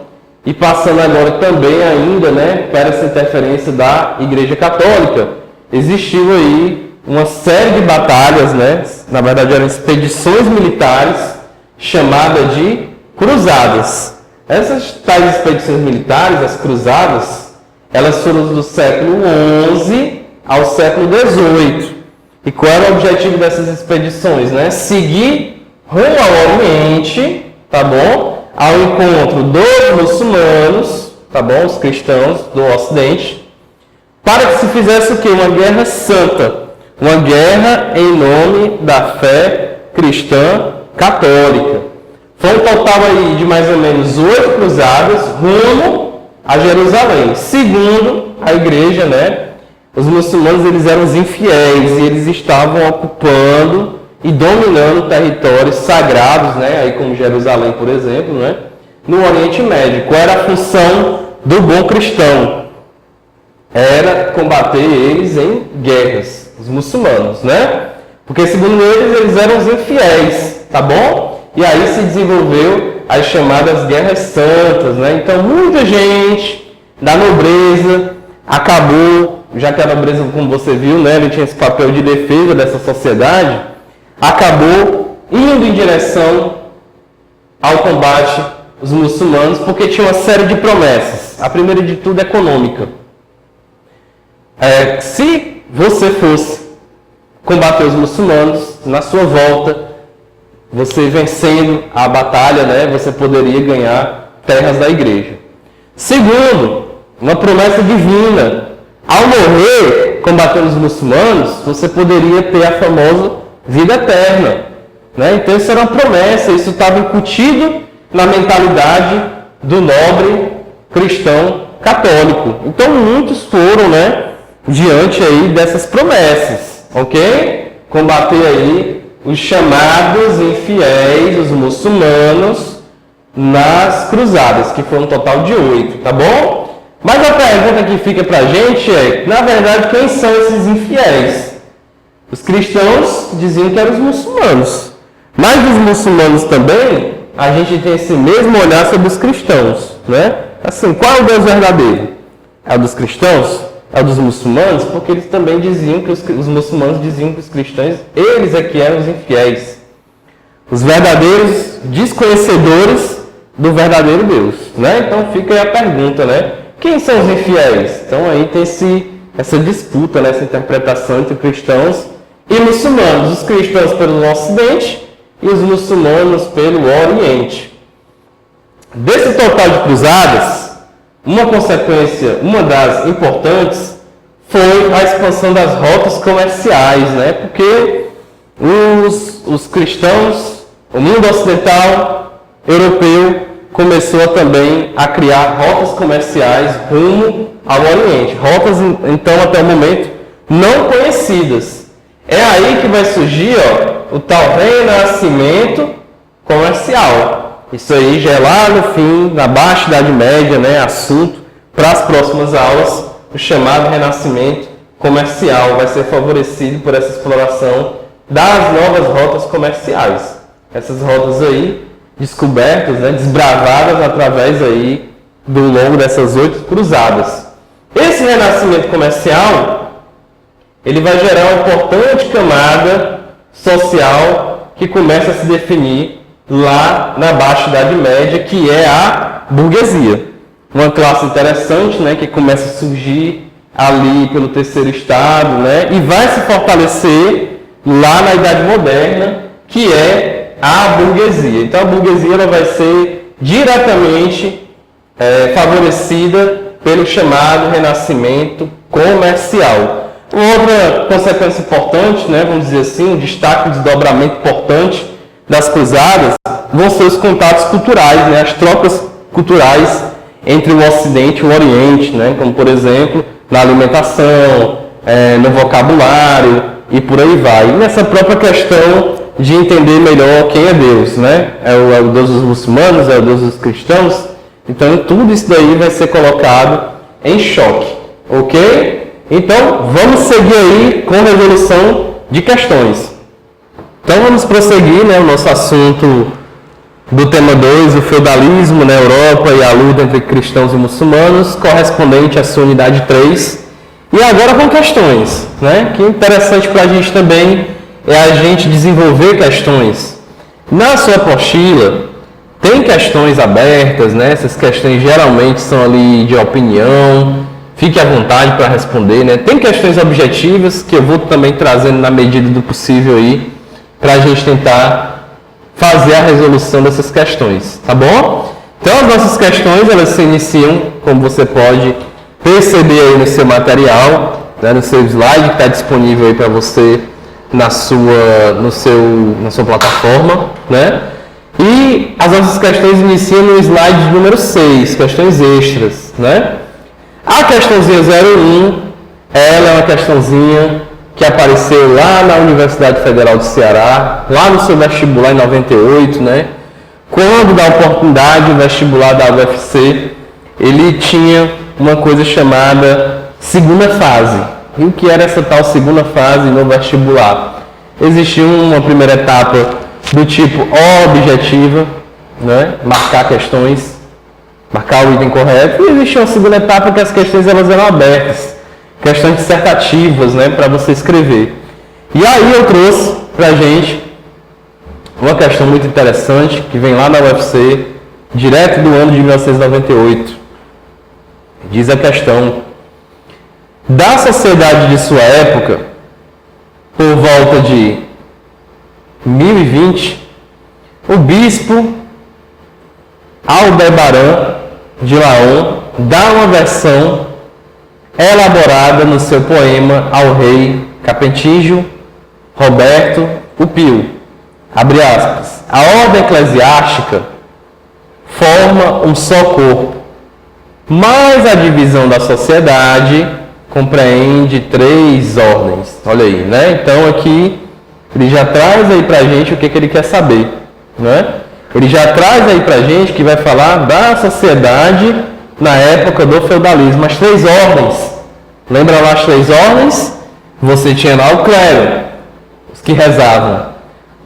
e passando agora também ainda, né, para essa interferência da Igreja Católica, existiu aí uma série de batalhas, né, na verdade eram expedições militares, chamada de cruzadas. Essas tais expedições militares, as cruzadas, elas foram do século XI ao século XVIII. E qual era o objetivo dessas expedições, né? Seguir rumo ao Oriente, tá bom? Ao encontro dos muçulmanos, tá bom? Os cristãos do Ocidente, para que se fizesse o quê? Uma guerra santa. Uma guerra em nome da fé cristã católica. Foi um total aí de mais ou menos 8 cruzadas rumo a Jerusalém. Segundo a igreja, né? Os muçulmanos eles eram os infiéis e eles estavam ocupando e dominando territórios sagrados, né, aí como Jerusalém, por exemplo, né, no Oriente Médio. Qual era a função do bom cristão? Era combater eles em guerras, os muçulmanos, né? Porque segundo eles eram os infiéis, tá bom? E aí se desenvolveu as chamadas guerras santas, né? Então muita gente da nobreza acabou, já que a nobreza, como você viu, né, ele tinha esse papel de defesa dessa sociedade, acabou indo em direção ao combate aos muçulmanos, porque tinha uma série de promessas. A primeira de tudo, econômica. Se você fosse combater os muçulmanos, na sua volta, você vencendo a batalha, né, você poderia ganhar terras da igreja. Segundo, uma promessa divina. Ao morrer combatendo os muçulmanos, você poderia ter a famosa vida eterna, né? Então isso era uma promessa, isso estava incutido na mentalidade do nobre cristão católico. Então muitos foram, né, diante aí dessas promessas, ok? Combater aí os chamados infiéis, os muçulmanos, nas cruzadas, que foram um total de 8, tá bom? Mas a pergunta que fica pra gente é, na verdade, quem são esses infiéis? Os cristãos diziam que eram os muçulmanos. Mas os muçulmanos também, a gente tem esse mesmo olhar sobre os cristãos, né? Assim, qual é o Deus verdadeiro? É o dos cristãos? É o dos muçulmanos? Porque eles também diziam que os muçulmanos diziam que os cristãos, eles é que eram os infiéis. Os verdadeiros desconhecedores do verdadeiro Deus, né? Então fica aí a pergunta, né? Quem são os infiéis? Então aí tem essa disputa, né? Essa interpretação entre cristãos e muçulmanos. Os cristãos pelo Ocidente e os muçulmanos pelo Oriente. Desse total de cruzadas, uma consequência, uma das importantes, foi a expansão das rotas comerciais, né? Porque os cristãos, o mundo ocidental, europeu, começou também a criar rotas comerciais rumo ao Oriente. Rotas, então, até o momento, não conhecidas. É aí que vai surgir, ó, o tal renascimento comercial. Isso aí já é lá no fim, na Baixa Idade Média, né, assunto para as próximas aulas. O chamado renascimento comercial vai ser favorecido por essa exploração das novas rotas comerciais. Essas rotas aí, descobertas, né, desbravadas através aí do longo dessas 8 cruzadas. Esse renascimento comercial, ele vai gerar uma importante camada social que começa a se definir lá na Baixa Idade Média, que é a burguesia. Uma classe interessante, né, que começa a surgir ali pelo terceiro estado, né, e vai se fortalecer lá na Idade Moderna, que é a burguesia. Então a burguesia ela vai ser diretamente favorecida pelo chamado renascimento comercial. Outra consequência importante, né, vamos dizer assim, um destaque, um desdobramento importante das cruzadas vão ser os contatos culturais, né, as trocas culturais entre o Ocidente e o Oriente, né, como por exemplo na alimentação, no vocabulário e por aí vai. E nessa própria questão de entender melhor quem é Deus, né? É o Deus dos muçulmanos, é o Deus dos cristãos. Então tudo isso daí vai ser colocado em choque, ok? Então vamos seguir aí com resolução de questões. Então vamos prosseguir, né, o nosso assunto do tema 2, o feudalismo na Europa e a luta entre cristãos e muçulmanos, correspondente à sua unidade 3. E agora com questões, né? Que interessante para a gente também é a gente desenvolver questões. Na sua apostila, tem questões abertas, né? Essas questões geralmente são ali de opinião, fique à vontade para responder, né? Tem questões objetivas que eu vou também trazendo na medida do possível aí, para a gente tentar fazer a resolução dessas questões, tá bom? Então as nossas questões, elas se iniciam, como você pode perceber aí no seu material, né? No seu slide que está disponível aí para você na sua plataforma, né? E as nossas questões iniciam no slide número 6, questões extras, né? A questãozinha 01, ela é uma questãozinha que apareceu lá na Universidade Federal do Ceará, lá no seu vestibular em 98, né? Quando da oportunidade, o vestibular da UFC, ele tinha uma coisa chamada segunda fase. E o que era essa tal segunda fase no vestibular? Existia uma primeira etapa do tipo objetiva, né? Marcar questões, marcar o item correto, e existia uma segunda etapa que as questões elas eram abertas, questões dissertativas, né? Para você escrever. E aí eu trouxe pra gente uma questão muito interessante que vem lá na UFC, direto do ano de 1998. Diz a questão: da sociedade de sua época, por volta de 1020, o bispo Aldebaran de Laon dá uma versão elaborada no seu poema ao rei Capetígio Roberto o Pio. Abre aspas. A ordem eclesiástica forma um só corpo, mas a divisão da sociedade compreende 3 ordens. Olha aí, né? Então aqui ele já traz aí pra gente o que ele quer saber, né? Ele já traz aí pra gente que vai falar da sociedade na época do feudalismo, as 3 ordens. Lembra lá as 3 ordens? Você tinha lá o clero, os que rezavam.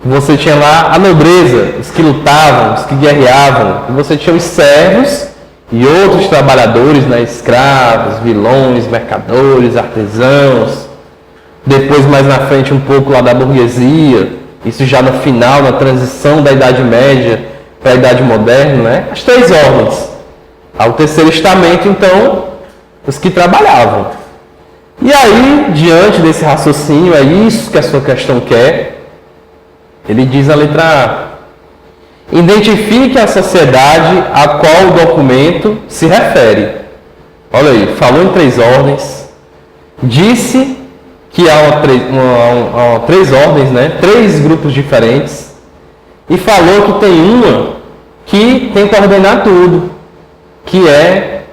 Você tinha lá a nobreza, os que lutavam, os que guerreavam. E você tinha os servos e outros trabalhadores, né? Escravos, vilões, mercadores, artesãos. Depois, mais na frente, um pouco lá da burguesia. Isso já no final, na transição da Idade Média para a Idade Moderna, né? As 3 ordens. Ao terceiro estamento, então, os que trabalhavam. E aí, diante desse raciocínio, é isso que a sua questão quer. Ele diz a letra A: identifique a sociedade a qual o documento se refere. Olha aí, falou em 3 ordens, disse que há 3 ordens, né? 3 grupos diferentes, e falou que tem uma que tem que ordenar tudo, que é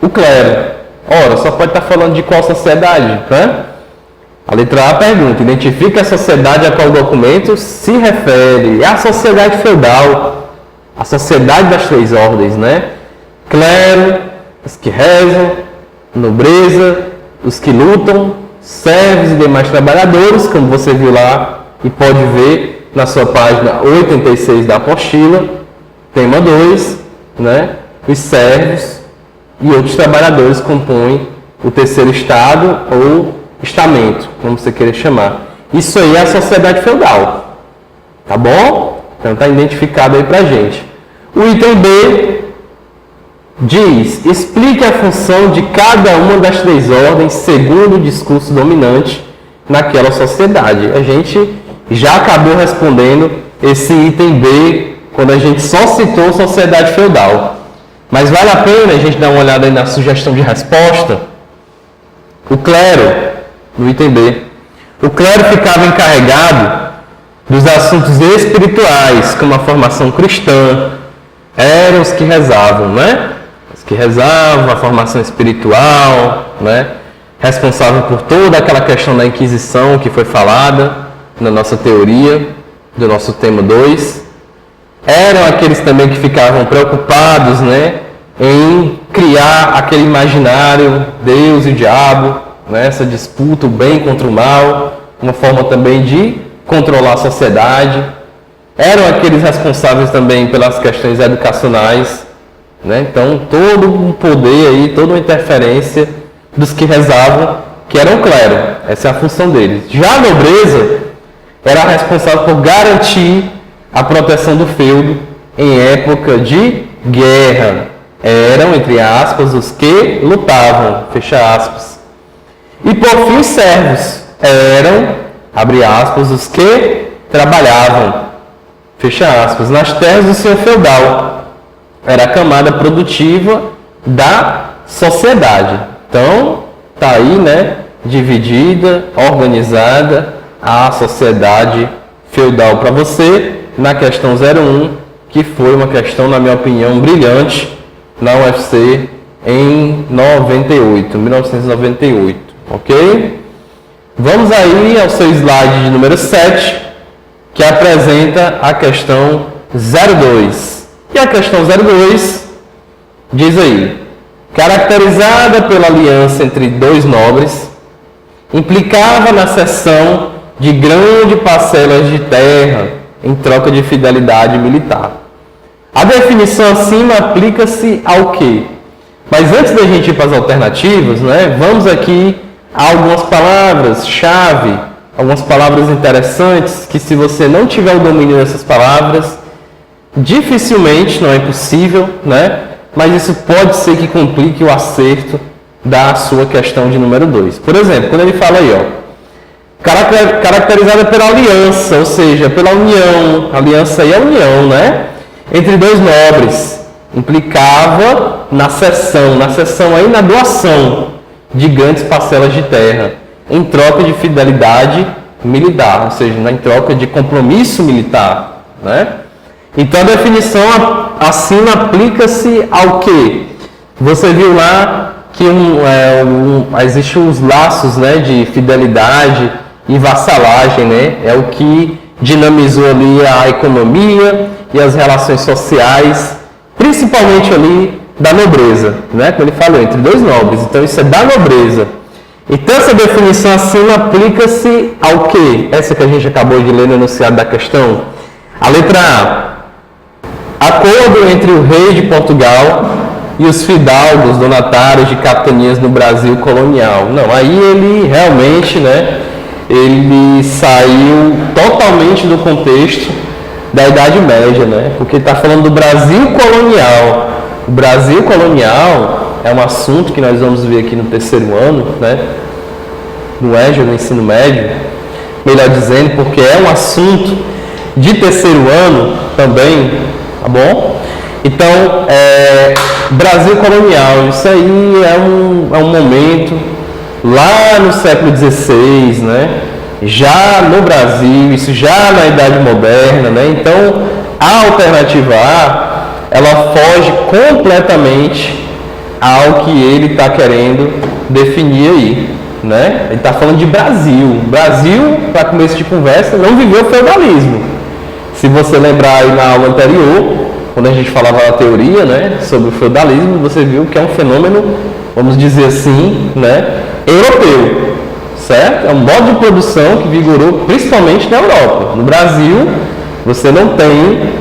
o clero. Ora, só pode estar falando de qual sociedade, né? A letra A pergunta: identifica a sociedade a qual o documento se refere. É a sociedade feudal, a sociedade das 3 ordens, né? Clero, os que rezam, nobreza, os que lutam, servos e demais trabalhadores, como você viu lá e pode ver na sua página 86 da apostila, tema 2, né? Os servos e outros trabalhadores compõem o terceiro estado ou estamento, como você queira chamar. Isso aí é a sociedade feudal, tá bom? Então está identificado aí pra gente. O item B diz: explique a função de cada uma das 3 ordens segundo o discurso dominante naquela sociedade. A gente já acabou respondendo esse item B quando a gente só citou sociedade feudal. Mas vale a pena a gente dar uma olhada aí na sugestão de resposta. O clero, no item B, o clero ficava encarregado dos assuntos espirituais, como a formação cristã. Eram os que rezavam, né? Os que rezavam, a formação espiritual, né? Responsável por toda aquela questão da Inquisição que foi falada na nossa teoria, do nosso tema 2. Eram aqueles também que ficavam preocupados, né, em criar aquele imaginário, Deus e o diabo, né, essa disputa, o bem contra o mal, uma forma também de controlar a sociedade. Eram aqueles responsáveis também pelas questões educacionais, né? Então todo um poder aí, toda uma interferência dos que rezavam, que eram o clero. Essa é a função deles. Já a nobreza era responsável por garantir a proteção do feudo em época de guerra. Eram, entre aspas, os que lutavam, fecha aspas. E por fim os servos eram, abre aspas, os que trabalhavam, fecha aspas, nas terras do senhor feudal. Era a camada produtiva da sociedade. Então, está aí, né, dividida, organizada a sociedade feudal para você na questão 01, que foi uma questão, na minha opinião, brilhante na UFC em 1998, ok? Vamos aí ao seu slide de número 7, que apresenta a questão 02. E a questão 02 diz aí: caracterizada pela aliança entre dois nobres, implicava na cessão de grandes parcelas de terra em troca de fidelidade militar. A definição acima aplica-se ao quê? Mas antes da gente ir para as alternativas, né, vamos aqui a algumas palavras-chave, algumas palavras interessantes que, se você não tiver o domínio dessas palavras, dificilmente, não é impossível, né, mas isso pode ser que complique o acerto da sua questão de número 2. Por exemplo, quando ele fala aí, ó, caracterizada pela aliança, ou seja, pela união, aliança aí é união, né, entre dois nobres, implicava na cessão aí na doação de grandes parcelas de terra, em troca de fidelidade militar, ou seja, em troca de compromisso militar, né? Então a definição acima aplica-se ao quê? Você viu lá que existem os laços, né, de fidelidade e vassalagem, né? É o que dinamizou ali a economia e as relações sociais, principalmente ali da nobreza, né? Como ele falou, entre dois nobres. Então isso é da nobreza. Então essa definição acima aplica-se ao quê? Essa que a gente acabou de ler no enunciado da questão. A letra A: acordo entre o rei de Portugal e os fidalgos donatários de capitanias no Brasil colonial. Não, aí ele realmente, né, ele saiu totalmente do contexto da Idade Média, né? Porque está falando do Brasil colonial. O Brasil colonial é um assunto que nós vamos ver aqui no terceiro ano, né? No EJA, no ensino médio, melhor dizendo, porque é um assunto de terceiro ano também, tá bom? Então, Brasil colonial, isso aí é um momento lá no século XVI, né? Já no Brasil, isso já na Idade Moderna, né? Então, a alternativa A, ela foge completamente ao que ele está querendo definir aí, né? Ele está falando de Brasil. Brasil, para começo de conversa, não viveu o feudalismo. Se você lembrar aí na aula anterior, quando a gente falava na teoria, né, sobre o feudalismo, você viu que é um fenômeno, vamos dizer assim, né, europeu, certo? É um modo de produção que vigorou principalmente na Europa. No Brasil, você não tem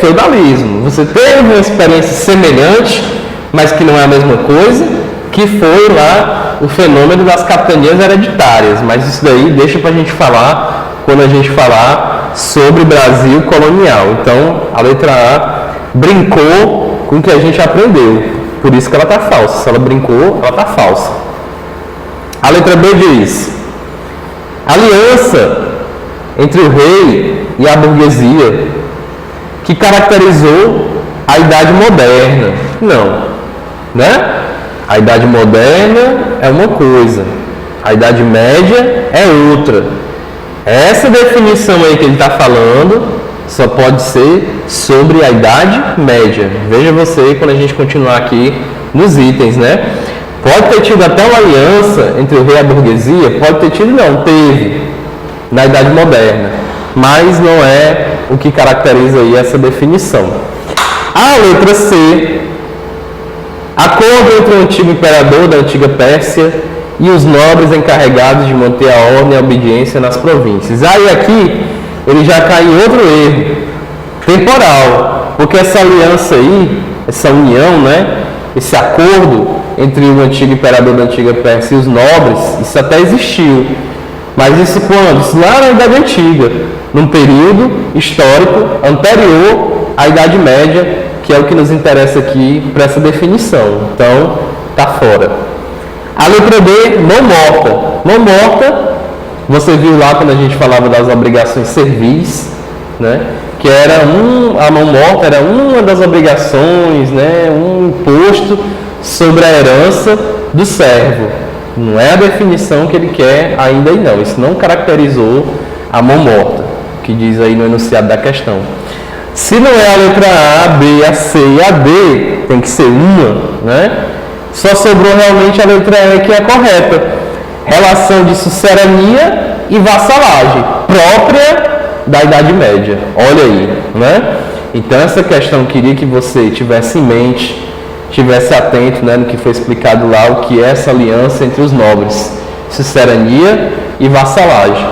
feudalismo. Você teve uma experiência semelhante, mas que não é a mesma coisa, que foi lá o fenômeno das capitanias hereditárias. Mas isso daí deixa para a gente falar quando a gente falar sobre Brasil colonial. Então, a letra A brincou com o que a gente aprendeu. Por isso que ela está falsa. Se ela brincou, ela está falsa. A letra B diz: aliança entre o rei e a burguesia, que caracterizou a Idade Moderna. Não, né? A Idade Moderna é uma coisa, a Idade Média é outra. Essa definição aí que ele está falando só pode ser sobre a Idade Média. Veja você quando a gente continuar aqui nos itens, né? Pode ter tido até uma aliança entre o rei e a burguesia, pode ter tido, não, teve na Idade Moderna, mas não é o que caracteriza aí essa definição. A letra C: acordo entre o antigo imperador da antiga Pérsia e os nobres encarregados de manter a ordem e a obediência nas províncias. Aí aqui ele já cai em outro erro temporal, porque essa aliança aí, essa união, né, esse acordo entre o antigo imperador da antiga Pérsia e os nobres, isso até existiu. Mas isso quando? Isso lá na Idade Antiga, num período histórico anterior à Idade Média, que é o que nos interessa aqui para essa definição. Então, está fora. A letra D: mão morta. Mão morta, você viu lá quando a gente falava das obrigações servis, né? Que era a mão morta era uma das obrigações, né? Um imposto sobre a herança do servo. Não é a definição que ele quer ainda aí não. Isso não caracterizou a mão morta, que diz aí no enunciado da questão. Se não é a letra A, a B, a C e a D, tem que ser uma, né? Só sobrou realmente a letra E, que é a correta. relação de sucerania e vassalagem, própria da Idade Média. Olha aí, né? Então essa questão eu queria que você tivesse em mente, tivesse atento, né, no que foi explicado lá, o que é essa aliança entre os nobres, sucerania e vassalagem.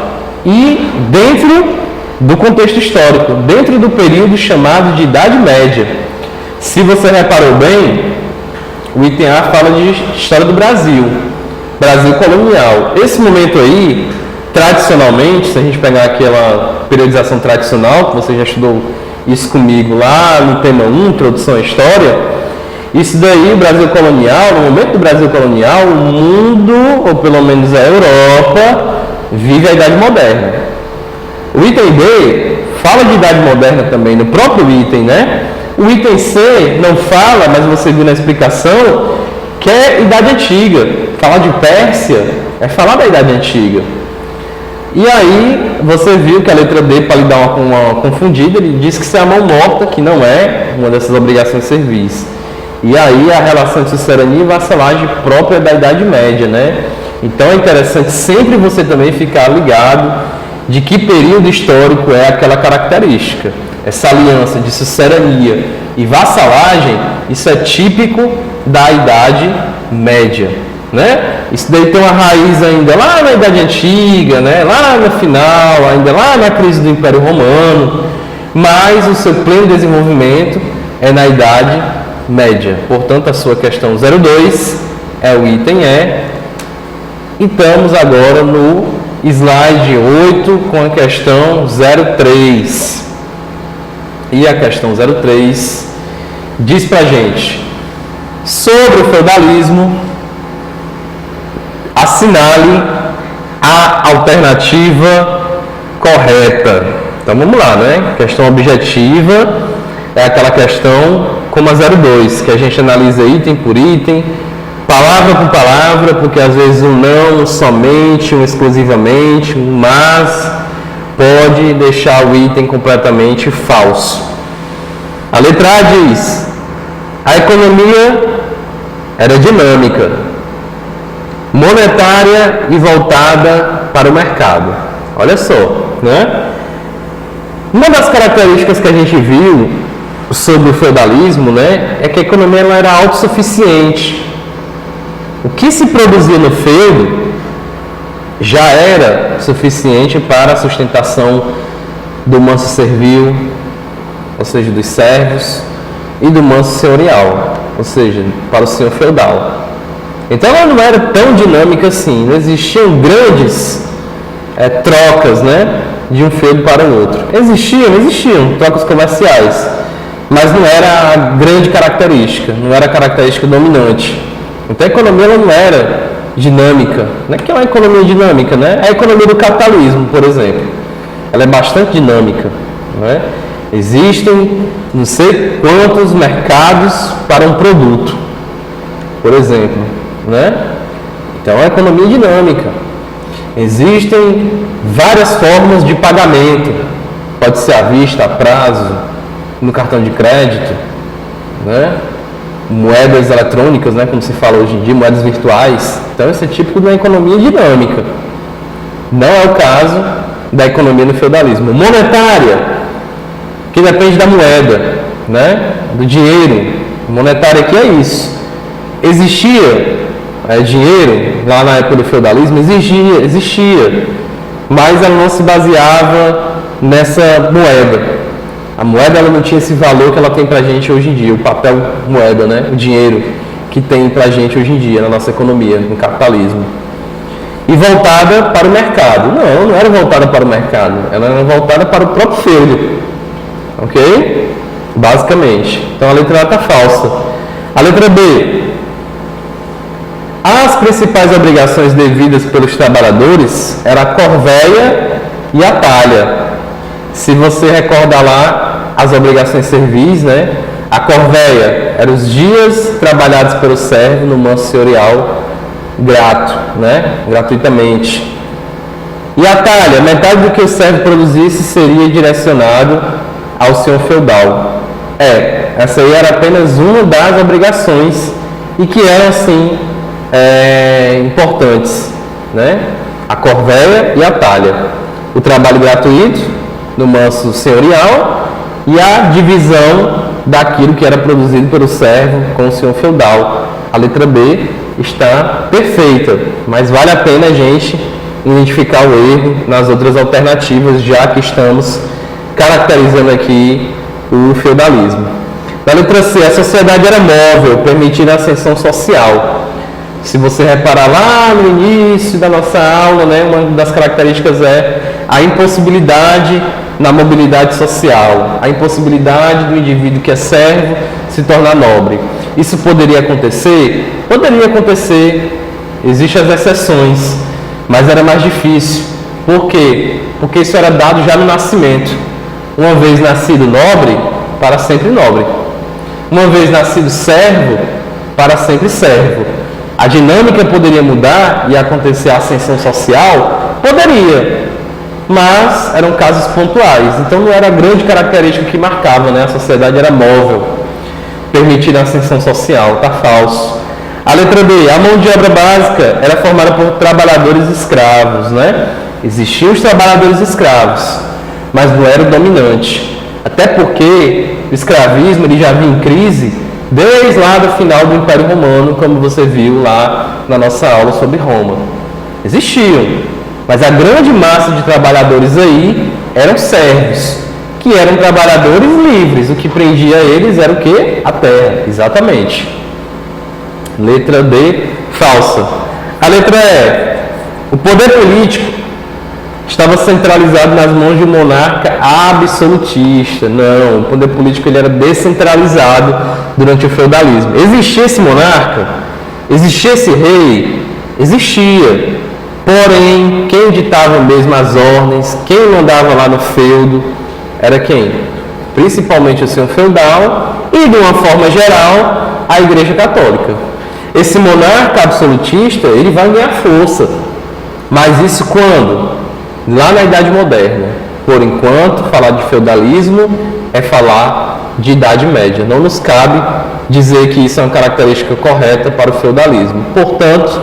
E dentro do contexto histórico, dentro do período chamado de Idade Média. Se você reparou bem, o item A fala de história do Brasil, Brasil colonial. Esse momento aí, tradicionalmente, se a gente pegar aquela periodização tradicional, que você já estudou isso comigo lá no tema 1, Introdução à História, isso daí, o Brasil colonial, no momento do Brasil colonial, o mundo, ou pelo menos a Europa, vive a Idade Moderna. O item B fala de Idade Moderna também, no próprio item, né? O item C não fala, mas você viu na explicação, que é Idade Antiga. Falar de Pérsia é falar da Idade Antiga. E aí você viu que a letra D, para lhe dar uma confundida, ele diz que isso é a mão morta, que não é uma dessas obrigações servis. E aí a relação de sucerania e vassalagem própria da Idade Média, né? Então é interessante sempre você também ficar ligado de que período histórico é aquela característica. Essa aliança de sucerania e vassalagem, isso é típico da Idade Média, né? Isso daí tem uma raiz ainda lá na Idade Antiga, né? Lá no final, ainda lá na crise do Império Romano, mas o seu pleno desenvolvimento é na Idade Média. Portanto, a sua questão 02 é o item E. E estamos agora no slide 8 com a questão 03. E a questão 03 diz pra gente: sobre o feudalismo, assinale a alternativa correta. Então vamos lá, né? Questão objetiva é aquela questão como a 02, que a gente analisa item por item, palavra por palavra, porque às vezes um não, um somente, um exclusivamente, um mas pode deixar o item completamente falso. A letra A diz: a economia era dinâmica, monetária e voltada para o mercado. Olha só, né? Uma das características que a gente viu sobre o feudalismo, né, é que a economia ela era autossuficiente. O que se produzia no feudo já era suficiente para a sustentação do manso servil, ou seja, dos servos, e do manso senhorial, ou seja, para o senhor feudal. Então ela não era tão dinâmica assim, não existiam grandes trocas, né, de um feudo para o outro. Existiam trocas comerciais, mas não era a grande característica, não era a característica dominante. Então a economia ela não era dinâmica. Não é que é uma economia dinâmica, né? A economia do capitalismo, por exemplo, ela é bastante dinâmica, né? Existem não sei quantos mercados para um produto, por exemplo, né? Então é uma economia dinâmica. Existem várias formas de pagamento, pode ser à vista, a prazo, no cartão de crédito, né? Moedas eletrônicas, né, como se fala hoje em dia, moedas virtuais. Então isso é típico de uma economia dinâmica. Não é o caso da economia no feudalismo. Monetária, que depende da moeda, né, do dinheiro. Monetária aqui é isso. Existia dinheiro lá na época do feudalismo? Existia, mas ela não se baseava nessa moeda. A moeda ela não tinha esse valor que ela tem pra gente hoje em dia, o papel moeda, né? O dinheiro que tem pra gente hoje em dia na nossa economia, no capitalismo. E voltada para o mercado. Não era voltada para o mercado, ela era voltada para o próprio feudo. Ok? Basicamente. Então a letra A está falsa. A letra B. As principais obrigações devidas pelos trabalhadores eram a corvéia e a talha. Se você recordar lá as obrigações servis, né? A corvéia eram os dias trabalhados pelo servo no manso senhorial grato, né? Gratuitamente. E a talha, metade do que o servo produzisse seria direcionado ao senhor feudal. Essa aí era apenas uma das obrigações e que eram assim importantes. né? A corvéia e a talha. O trabalho gratuito, no manso senhorial, e a divisão daquilo que era produzido pelo servo com o senhor feudal. A letra B está perfeita, mas vale a pena a gente identificar o erro nas outras alternativas, já que estamos caracterizando aqui o feudalismo. Na letra C, a sociedade era móvel, permitindo a ascensão social. Se você reparar lá no início da nossa aula, né, uma das características é a impossibilidade na mobilidade social, a impossibilidade do indivíduo que é servo se tornar nobre. Isso poderia acontecer? Poderia acontecer, existem as exceções, mas era mais difícil. Por quê? Porque isso era dado já no nascimento. Uma vez nascido nobre, para sempre nobre. Uma vez nascido servo, para sempre servo. A dinâmica poderia mudar e acontecer a ascensão social? Poderia, mas eram casos pontuais. Então não era a grande característica que marcava, né? A sociedade era móvel, permitindo a ascensão social. Está falso. A letra B, a mão de obra básica era formada por trabalhadores escravos, né? Existiam os trabalhadores escravos, mas não era o dominante. Até porque o escravismo ele já vinha em crise desde lá do final do Império Romano, como você viu lá na nossa aula sobre Roma. Existiam, mas a grande massa de trabalhadores aí eram servos, que eram trabalhadores livres. O que prendia eles era o quê? A terra, exatamente. Letra D, falsa. A letra E, o poder político estava centralizado nas mãos de um monarca absolutista. Não, o poder político ele era descentralizado durante o feudalismo. Existia esse monarca? Existia esse rei? Existia. Porém, quem ditava mesmo as ordens, quem mandava lá no feudo, era quem? Principalmente o senhor feudal e, de uma forma geral, a Igreja Católica. Esse monarca absolutista, ele vai ganhar força. Mas isso quando? Lá na Idade Moderna. Por enquanto, falar de feudalismo é falar de Idade Média. Não nos cabe dizer que isso é uma característica correta para o feudalismo. Portanto,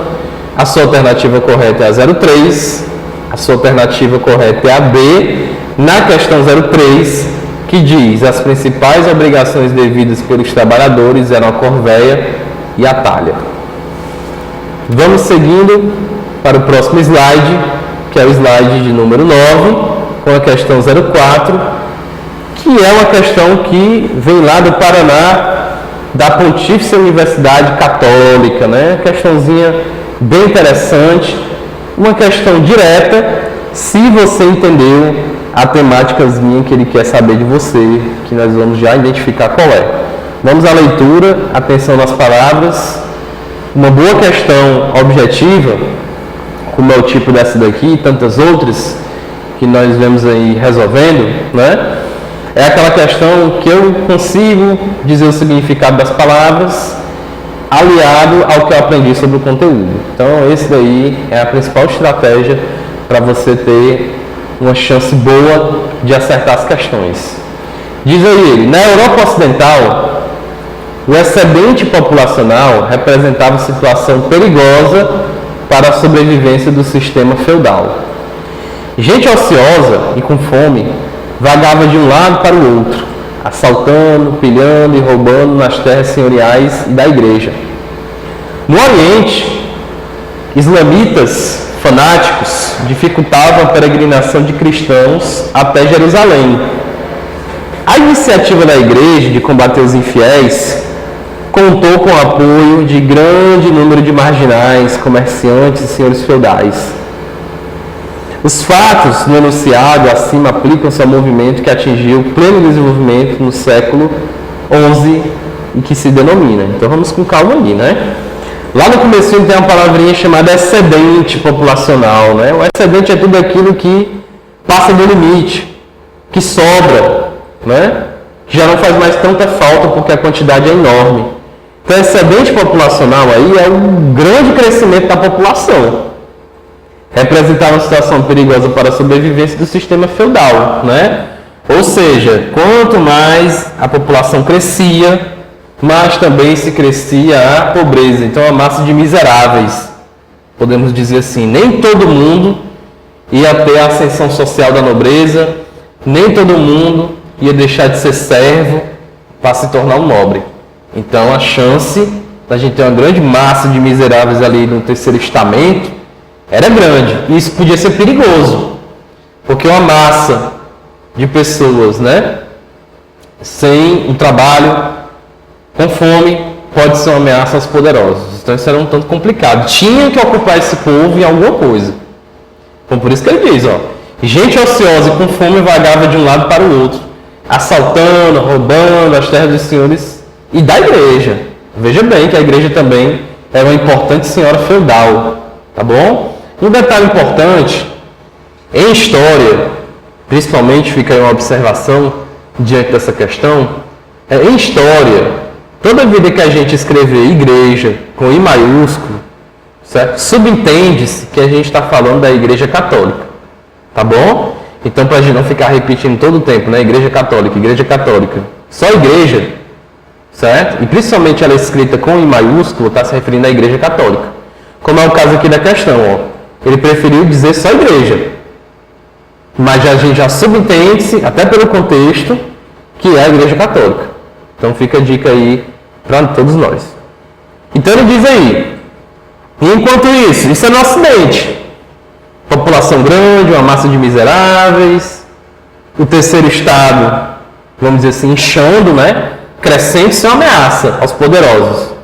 a sua alternativa correta é a 03, a sua alternativa correta é a B, na questão 03, que diz: as principais obrigações devidas pelos trabalhadores eram a corvéia e a talha. Vamos seguindo para o próximo slide, que é o slide de número 9, com a questão 04, que é uma questão que vem lá do Paraná, da Pontífice Universidade Católica, né? Questãozinha bem interessante, uma questão direta, se você entendeu a temáticazinha que ele quer saber de você, que nós vamos já identificar qual é. Vamos à leitura, atenção nas palavras. Uma boa questão objetiva, como é o tipo dessa daqui e tantas outras que nós vemos aí resolvendo, né? É aquela questão que eu consigo dizer o significado das palavras aliado ao que eu aprendi sobre o conteúdo. Então, esse daí é a principal estratégia para você ter uma chance boa de acertar as questões. Diz aí ele: na Europa Ocidental, o excedente populacional representava situação perigosa para a sobrevivência do sistema feudal. Gente ociosa e com fome vagava de um lado para o outro, assaltando, pilhando e roubando nas terras senhoriais e da igreja. No Oriente, islamitas fanáticos dificultavam a peregrinação de cristãos até Jerusalém. A iniciativa da igreja de combater os infiéis contou com o apoio de grande número de marginais, comerciantes e senhores feudais. Os fatos no enunciado acima aplicam-se ao movimento que atingiu pleno desenvolvimento no século XI e que se denomina. Então vamos com calma aí, né? Lá no comecinho tem uma palavrinha chamada excedente populacional, né? O excedente é tudo aquilo que passa do limite, que sobra, né? Que já não faz mais tanta falta porque a quantidade é enorme. Então, excedente populacional aí é um grande crescimento da população. Representava uma situação perigosa para a sobrevivência do sistema feudal, né? Ou seja, quanto mais a população crescia, mais também se crescia a pobreza. Então, a massa de miseráveis. podemos dizer assim, nem todo mundo ia ter a ascensão social da nobreza, nem todo mundo ia deixar de ser servo para se tornar um nobre. Então a chance da gente ter uma grande massa de miseráveis ali no terceiro estamento era grande. E isso podia ser perigoso, porque uma massa de pessoas, né, sem um trabalho, com fome, pode ser uma ameaça aos poderosos. Então isso era um tanto complicado. Tinha que ocupar esse povo em alguma coisa. Então por isso que ele diz, ó, gente ociosa e com fome vagava de um lado para o outro, assaltando, roubando as terras dos senhores e da igreja. Veja bem que a igreja também era uma importante senhora feudal, tá bom? Um detalhe importante, em história, principalmente fica aí uma observação diante dessa questão, em história, toda vida que a gente escrever igreja com I maiúsculo, certo? Subentende-se que a gente está falando da igreja católica, tá bom? Então, para a gente não ficar repetindo todo o tempo, né? Igreja católica, só igreja, certo? E principalmente ela é escrita com I maiúsculo, está se referindo à igreja católica. Como é o caso aqui da questão, ó. Ele preferiu dizer só igreja. Mas a gente já subentende-se, até pelo contexto, que é a igreja católica. Então fica a dica aí para todos nós. Então ele diz aí, enquanto isso é no Ocidente. População grande, uma massa de miseráveis, o terceiro estado, vamos dizer assim, inchando, né? Crescente sem ameaça aos poderosos.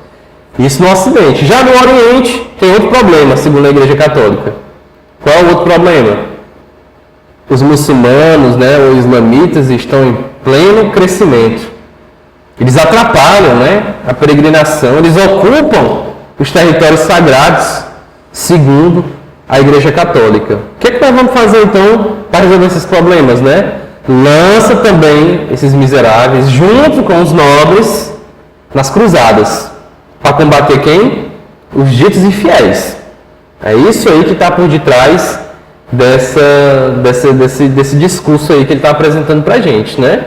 Isso no Ocidente. Já no Oriente tem outro problema, segundo a Igreja Católica. Qual é o outro problema? Os muçulmanos, né, ou islamitas estão em pleno crescimento. Eles atrapalham, né, a peregrinação, eles ocupam os territórios sagrados, segundo a Igreja Católica. O que é que nós vamos fazer então para resolver esses problemas, né? Lança também esses miseráveis junto com os nobres nas cruzadas para combater quem? Os ditos infiéis. É isso aí que está por detrás desse discurso aí que ele está apresentando para a gente, né?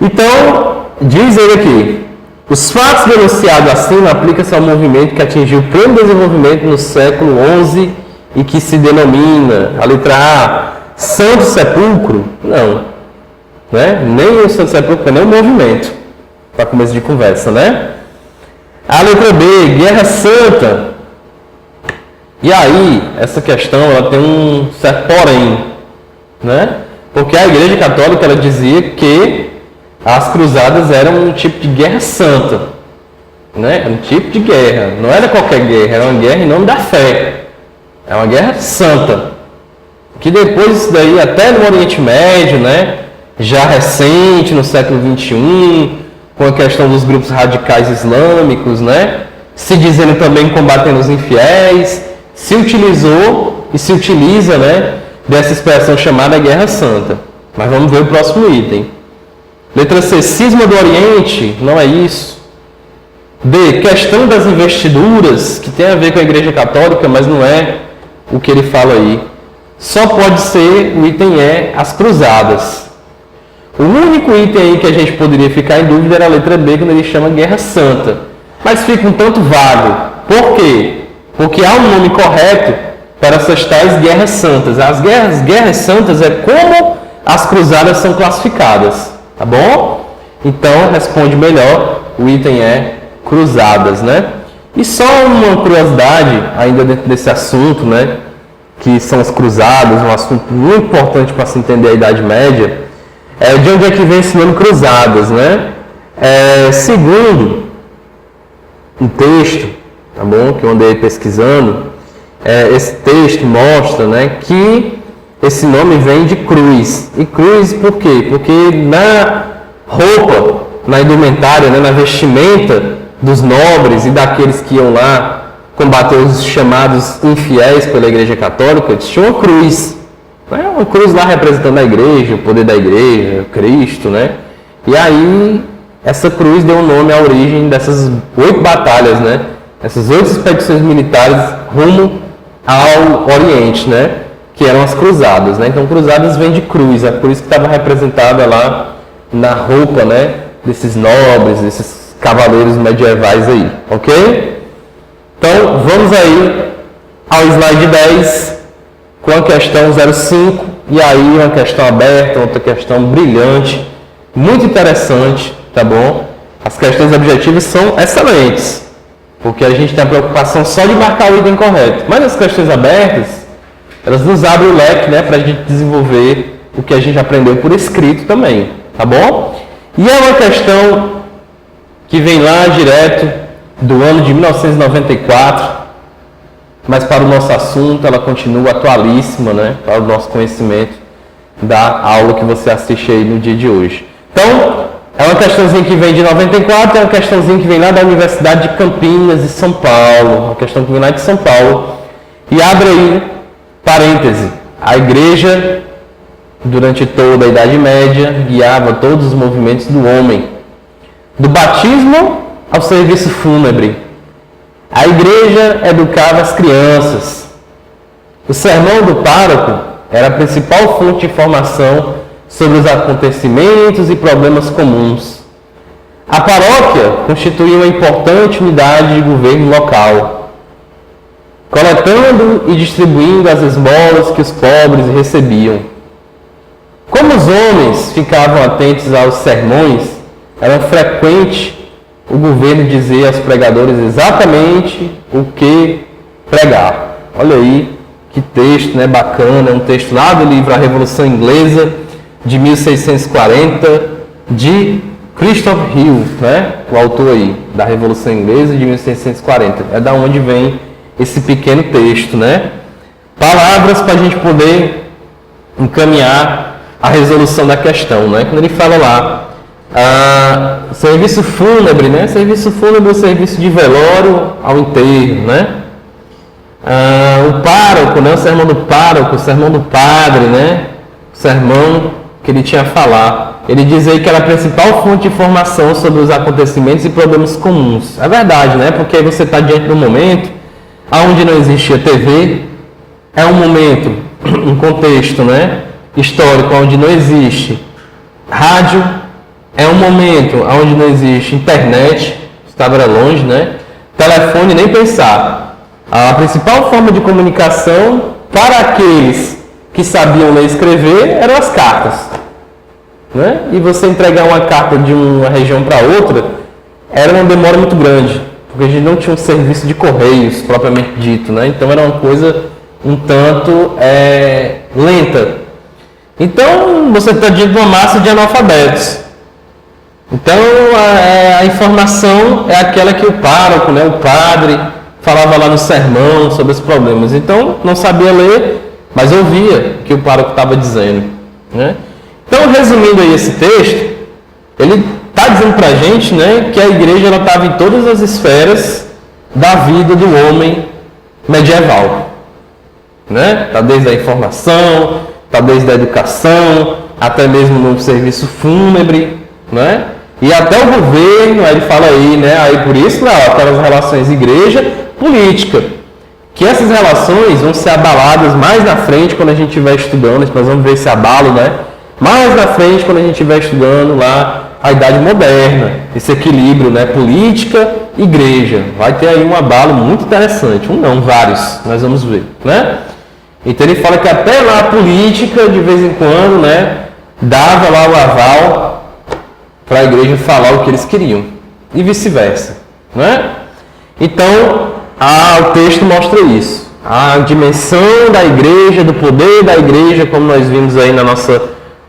Então, diz ele aqui, os fatos denunciados acima aplicam-se ao movimento que atingiu pleno desenvolvimento no século XI e que se denomina, a letra A, Santo Sepulcro? Não, né? Nem o Santo Sepulcro, nem o movimento, para começo de conversa, né? A letra B, Guerra Santa. E aí, essa questão ela tem um certo porém, né? Porque a Igreja Católica ela dizia que as cruzadas eram um tipo de guerra santa, né? Era um tipo de guerra, não era qualquer guerra, era uma guerra em nome da fé. É uma guerra santa. Que depois isso daí, até no Oriente Médio, né? Já recente, no século XXI, com a questão dos grupos radicais islâmicos, né? Se dizendo também combatendo os infiéis, se utilizou e se utiliza, né? Dessa expressão chamada Guerra Santa. Mas vamos ver o próximo item. Letra C, cisma do Oriente, não é isso. D, questão das investiduras, que tem a ver com a Igreja Católica, mas não é o que ele fala aí. Só pode ser, o item é, as cruzadas. O único item aí que a gente poderia ficar em dúvida era a letra B, quando ele chama Guerra Santa. Mas fica um tanto vago. Por quê? Porque há um nome correto para essas tais guerras santas. As guerras santas é como as cruzadas são classificadas. Tá bom? Então, responde melhor, o item é cruzadas, né? E só uma curiosidade, ainda dentro desse assunto, né? Que são as cruzadas, um assunto muito importante para se entender a Idade Média. De onde é que vem esse nome cruzadas, né? Segundo um texto, tá bom? Que eu andei pesquisando, esse texto mostra, né? Que esse nome vem de cruz. E cruz por quê? Porque na roupa, na indumentária, né, na vestimenta dos nobres e daqueles que iam lá combater os chamados infiéis pela Igreja Católica, eles tinham uma cruz. Né? Uma cruz lá representando a Igreja, o poder da Igreja, Cristo, né? E aí, essa cruz deu nome à origem dessas 8 batalhas, né? Essas 8 expedições militares rumo ao Oriente, né? Que eram as cruzadas, né? Então, cruzadas vem de cruz, é por isso que estava representada lá na roupa, né? Desses nobres, desses cavaleiros medievais aí, ok? Então, vamos aí ao slide 10, com a questão 05, e aí uma questão aberta, outra questão brilhante, muito interessante, tá bom? As questões objetivas são excelentes, porque a gente tem a preocupação só de marcar o item correto, mas as questões abertas, elas nos abrem o leque, né, para a gente desenvolver o que a gente aprendeu por escrito também, tá bom? E é uma questão que vem lá direto do ano de 1994, mas para o nosso assunto ela continua atualíssima, né, para o nosso conhecimento da aula que você assiste aí no dia de hoje. Então, é uma questãozinha que vem de 94, é uma questãozinha que vem lá da Universidade de Campinas e São Paulo, uma questão que vem lá de São Paulo, e abre aí, parêntese, a igreja, durante toda a Idade Média, guiava todos os movimentos do homem, do batismo ao serviço fúnebre. A igreja educava as crianças. O sermão do pároco era a principal fonte de informação sobre os acontecimentos e problemas comuns. A paróquia constituía uma importante unidade de governo local, coletando e distribuindo as esmolas que os pobres recebiam. Como os homens ficavam atentos aos sermões, era frequente o governo dizer aos pregadores exatamente o que pregar. Olha aí que texto, né, bacana, um texto lá do livro A Revolução Inglesa, de 1640, de Christopher Hill, né, o autor aí da Revolução Inglesa de 1640. É da onde vem esse pequeno texto, né? Palavras para a gente poder encaminhar a resolução da questão, né? Quando ele fala lá, serviço fúnebre, né? Serviço fúnebre é o serviço de velório ao enterro, né? O pároco, né? O sermão do pároco, o sermão do padre, né? O sermão que ele tinha a falar. Ele diz aí que era a principal fonte de informação sobre os acontecimentos e problemas comuns. É verdade, né? Porque aí você está diante de um momento onde não existia TV, é um momento, um contexto, né, histórico onde não existe rádio, é um momento onde não existe internet, estava longe, né? Telefone, nem pensar. A principal forma de comunicação para aqueles que sabiam ler e escrever eram as cartas, né? E você entregar uma carta de uma região para outra era uma demora muito grande, porque a gente não tinha um serviço de correios propriamente dito, né? Então era uma coisa um tanto lenta. Então você está diante de uma massa de analfabetos. Então a informação é aquela que o pároco, né, o padre, falava lá no sermão sobre os problemas. Então não sabia ler, mas ouvia o que o pároco estava dizendo, né? Então, resumindo aí esse texto, ele está dizendo para a gente, né, que a igreja estava em todas as esferas da vida do homem medieval, né? Está desde a informação, está desde a educação, até mesmo no serviço fúnebre, né? E até o governo, aí ele fala aí, né? Aí por isso, né, aquelas relações igreja-política, que essas relações vão ser abaladas mais na frente quando a gente estiver estudando, nós vamos ver esse abalo, né? Mais na frente quando a gente estiver estudando lá a Idade Moderna, esse equilíbrio, né? Política, igreja, vai ter aí um abalo muito interessante, vários, nós vamos ver, né? Então ele fala que até lá a política, de vez em quando, né, dava lá o aval para a igreja falar o que eles queriam, e vice-versa, né? Então, o texto mostra isso, a dimensão da igreja, do poder da igreja, como nós vimos aí na nossa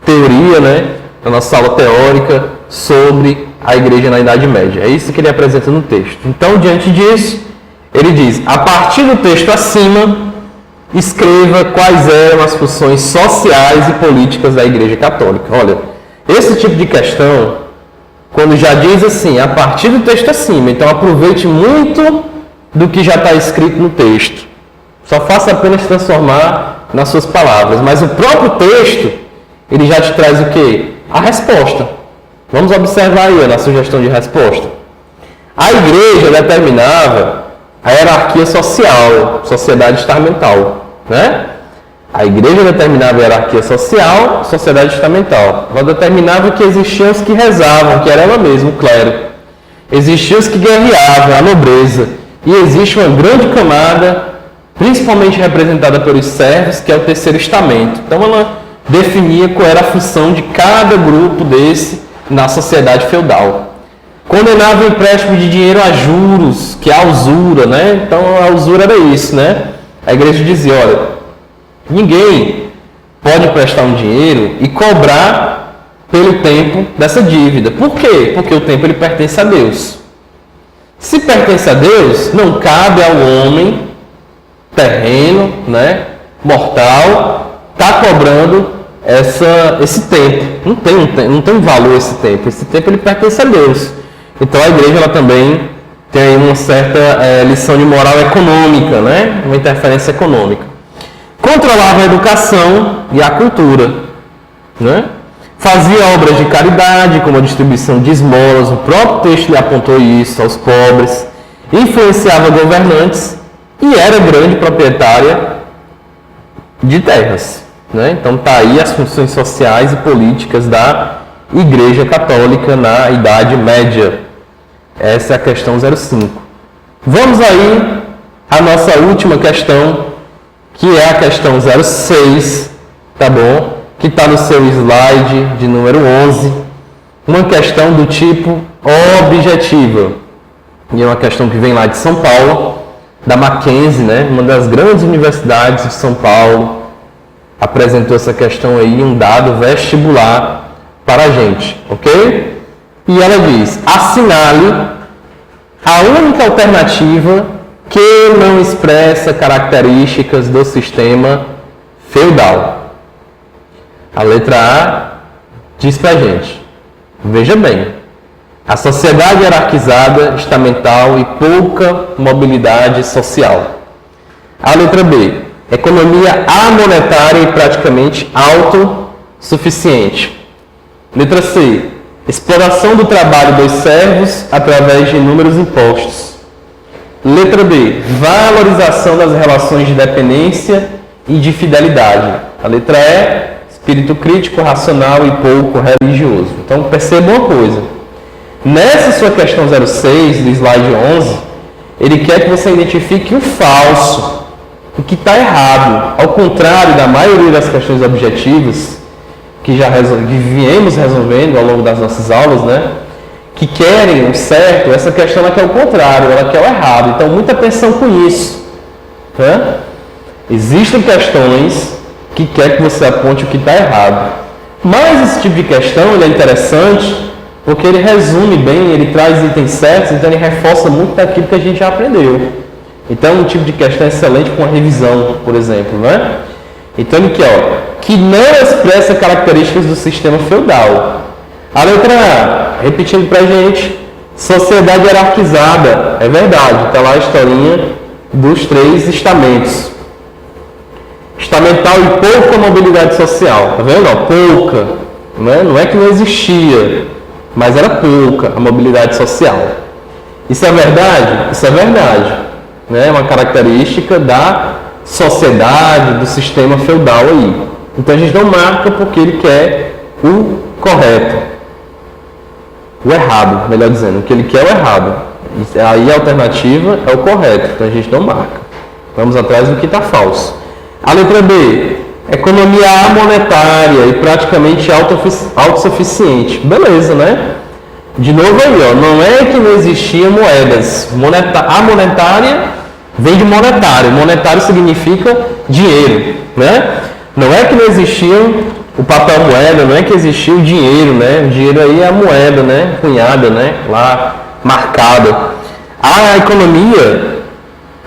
teoria, né, na nossa aula teórica sobre a igreja na Idade Média. É isso que ele apresenta no texto. Então, diante disso, ele diz, a partir do texto acima, escreva quais eram as funções sociais e políticas da Igreja Católica. Olha, esse tipo de questão, quando já diz assim, a partir do texto acima, então aproveite muito do que já está escrito no texto. Só faça apenas transformar nas suas palavras. Mas o próprio texto, ele já te traz o quê? A resposta. Vamos observar aí na sugestão de resposta. A igreja determinava a hierarquia social, sociedade estamental, né? A igreja determinava a hierarquia social, sociedade estamental. Ela determinava que existiam os que rezavam, que era ela mesma, o clero. Existiam os que guerreavam, a nobreza. E existe uma grande camada principalmente representada pelos servos, que é o terceiro estamento. Então ela definia qual era a função de cada grupo desse na sociedade feudal. Condenava o empréstimo de dinheiro a juros, que é a usura, né? Então a usura era isso, né? A igreja dizia, olha, ninguém pode prestar um dinheiro e cobrar pelo tempo dessa dívida. Por quê? Porque o tempo ele pertence a Deus. Se pertence a Deus, não cabe ao homem terreno, né, mortal, tá cobrando esse tempo. Não tem valor esse tempo. Esse tempo ele pertence a Deus. Então a igreja ela também tem uma certa lição de moral econômica, né? Uma interferência econômica. Controlava a educação e a cultura, né? Fazia obras de caridade, como a distribuição de esmolas, o próprio texto lhe apontou isso, aos pobres. Influenciava governantes e era grande proprietária de terras, né? Então está aí as funções sociais e políticas da Igreja Católica na Idade Média. Essa é a questão 05. Vamos aí à nossa última questão, que é a questão 06, tá bom? Que está no seu slide de número 11. Uma questão do tipo objetiva. E é uma questão que vem lá de São Paulo, da Mackenzie, né? Uma das grandes universidades de São Paulo, apresentou essa questão aí, um dado vestibular para a gente, ok? E ela diz, assinale a única alternativa que não expressa características do sistema feudal. A letra A diz para a gente, veja bem, a sociedade hierarquizada, estamental e pouca mobilidade social. A letra B, economia amonetária e praticamente autossuficiente. Letra C, exploração do trabalho dos servos através de inúmeros impostos. Letra D, valorização das relações de dependência e de fidelidade. A letra E, espírito crítico, racional e pouco religioso. Então perceba uma coisa, nessa sua questão 06, do slide 11, ele quer que você identifique o falso, o que está errado, ao contrário da maioria das questões objetivas, que viemos resolvendo ao longo das nossas aulas, né? Que querem o certo, essa questão ela quer o contrário, ela quer o errado. Então, muita atenção com isso. Né? Existem questões que quer que você aponte o que está errado. Mas esse tipo de questão ele é interessante porque ele resume bem, ele traz itens certos, então ele reforça muito daquilo que a gente já aprendeu. Então, um tipo de questão excelente com a revisão, por exemplo, né? Então, ele quer, que não expressa características do sistema feudal. A letra A, repetindo para a gente, sociedade hierarquizada, é verdade, está lá a historinha dos 3 estamentos. Estamental e pouca mobilidade social, tá vendo? Pouca, né? Não é que não existia, mas era pouca a mobilidade social. Isso é verdade? Isso é verdade. É uma característica da sociedade, do sistema feudal aí. Então a gente não marca porque ele quer o correto. O errado, melhor dizendo. O que ele quer é o errado. Aí a alternativa é o correto. Então a gente não marca. Vamos atrás do que está falso. A letra B. Economia amonetária e praticamente autossuficiente. Beleza, né? De novo aí, não é que não existiam moedas. A monetária vem de monetário. Monetário significa dinheiro, né? Não é que não existiam o papel moeda, não é que existia o dinheiro, né? O dinheiro aí é a moeda, né? Cunhada, né? Lá marcada. A economia,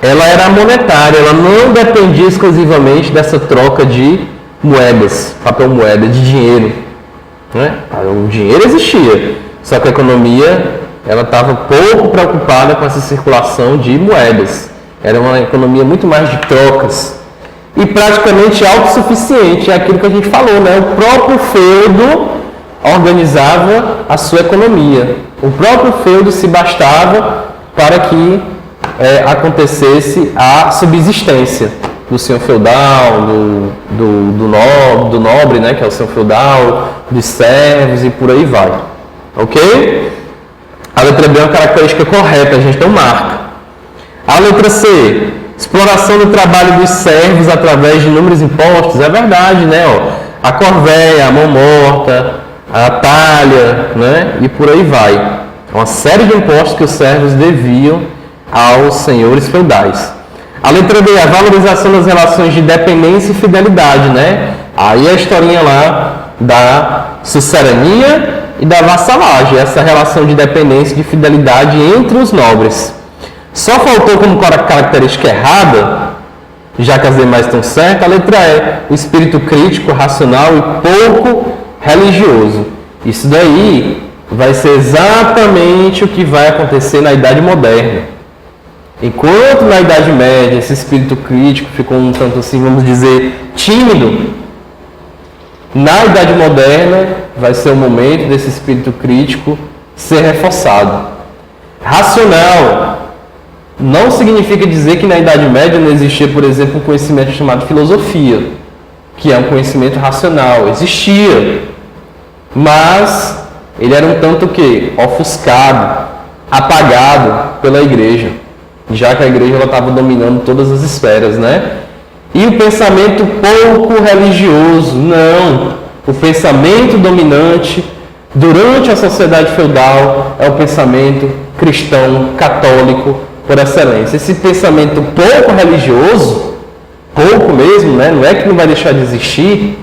ela era monetária, ela não dependia exclusivamente dessa troca de moedas, papel moeda, de dinheiro, né? O dinheiro existia, só que a economia, ela estava pouco preocupada com essa circulação de moedas. Era uma economia muito mais de trocas. E praticamente autossuficiente, é aquilo que a gente falou, né? O próprio feudo organizava a sua economia. O próprio feudo se bastava para que acontecesse a subsistência do senhor feudal, do nobre, né? Que é o senhor feudal, dos servos e por aí vai. Ok? A letra B é uma característica correta, a gente não marca. A letra C, Exploração do trabalho dos servos através de inúmeros impostos, é verdade, né? A corvéia, a mão morta, a talha, né? E por aí vai. Uma série de impostos que os servos deviam aos senhores feudais. A letra B, a valorização das relações de dependência e fidelidade, né? Aí a historinha lá da sucerania e da vassalagem, essa relação de dependência e de fidelidade entre os nobres. Só faltou como característica errada, já que as demais estão certas, a letra E, o espírito crítico, racional e pouco religioso. Isso daí vai ser exatamente o que vai acontecer na Idade Moderna. Enquanto na Idade Média esse espírito crítico ficou um tanto assim, vamos dizer, tímido, na Idade Moderna vai ser o momento desse espírito crítico ser reforçado. Racional não significa dizer que na Idade Média não existia, por exemplo, um conhecimento chamado filosofia, que é um conhecimento racional. Existia, mas ele era um tanto que ofuscado, apagado pela igreja, já que a igreja estava dominando todas as esferas, né? E o pensamento pouco religioso, não. O pensamento dominante durante a sociedade feudal é o pensamento cristão, católico, por excelência. Esse pensamento pouco religioso, pouco mesmo, né? Não é que não vai deixar de existir,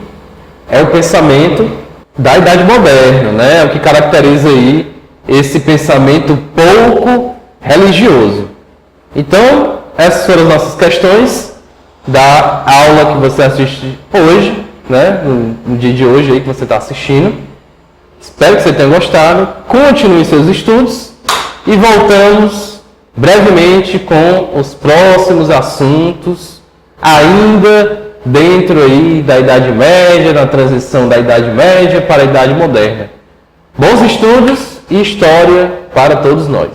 é o pensamento da Idade Moderna, né? É o que caracteriza aí esse pensamento pouco religioso. Então, essas foram as nossas questões da aula que você assiste hoje, né? No dia de hoje aí que você está assistindo. Espero que você tenha gostado. Continue seus estudos e voltamos brevemente com os próximos assuntos, ainda dentro aí da Idade Média, na transição da Idade Média para a Idade Moderna. Bons estudos e história para todos nós.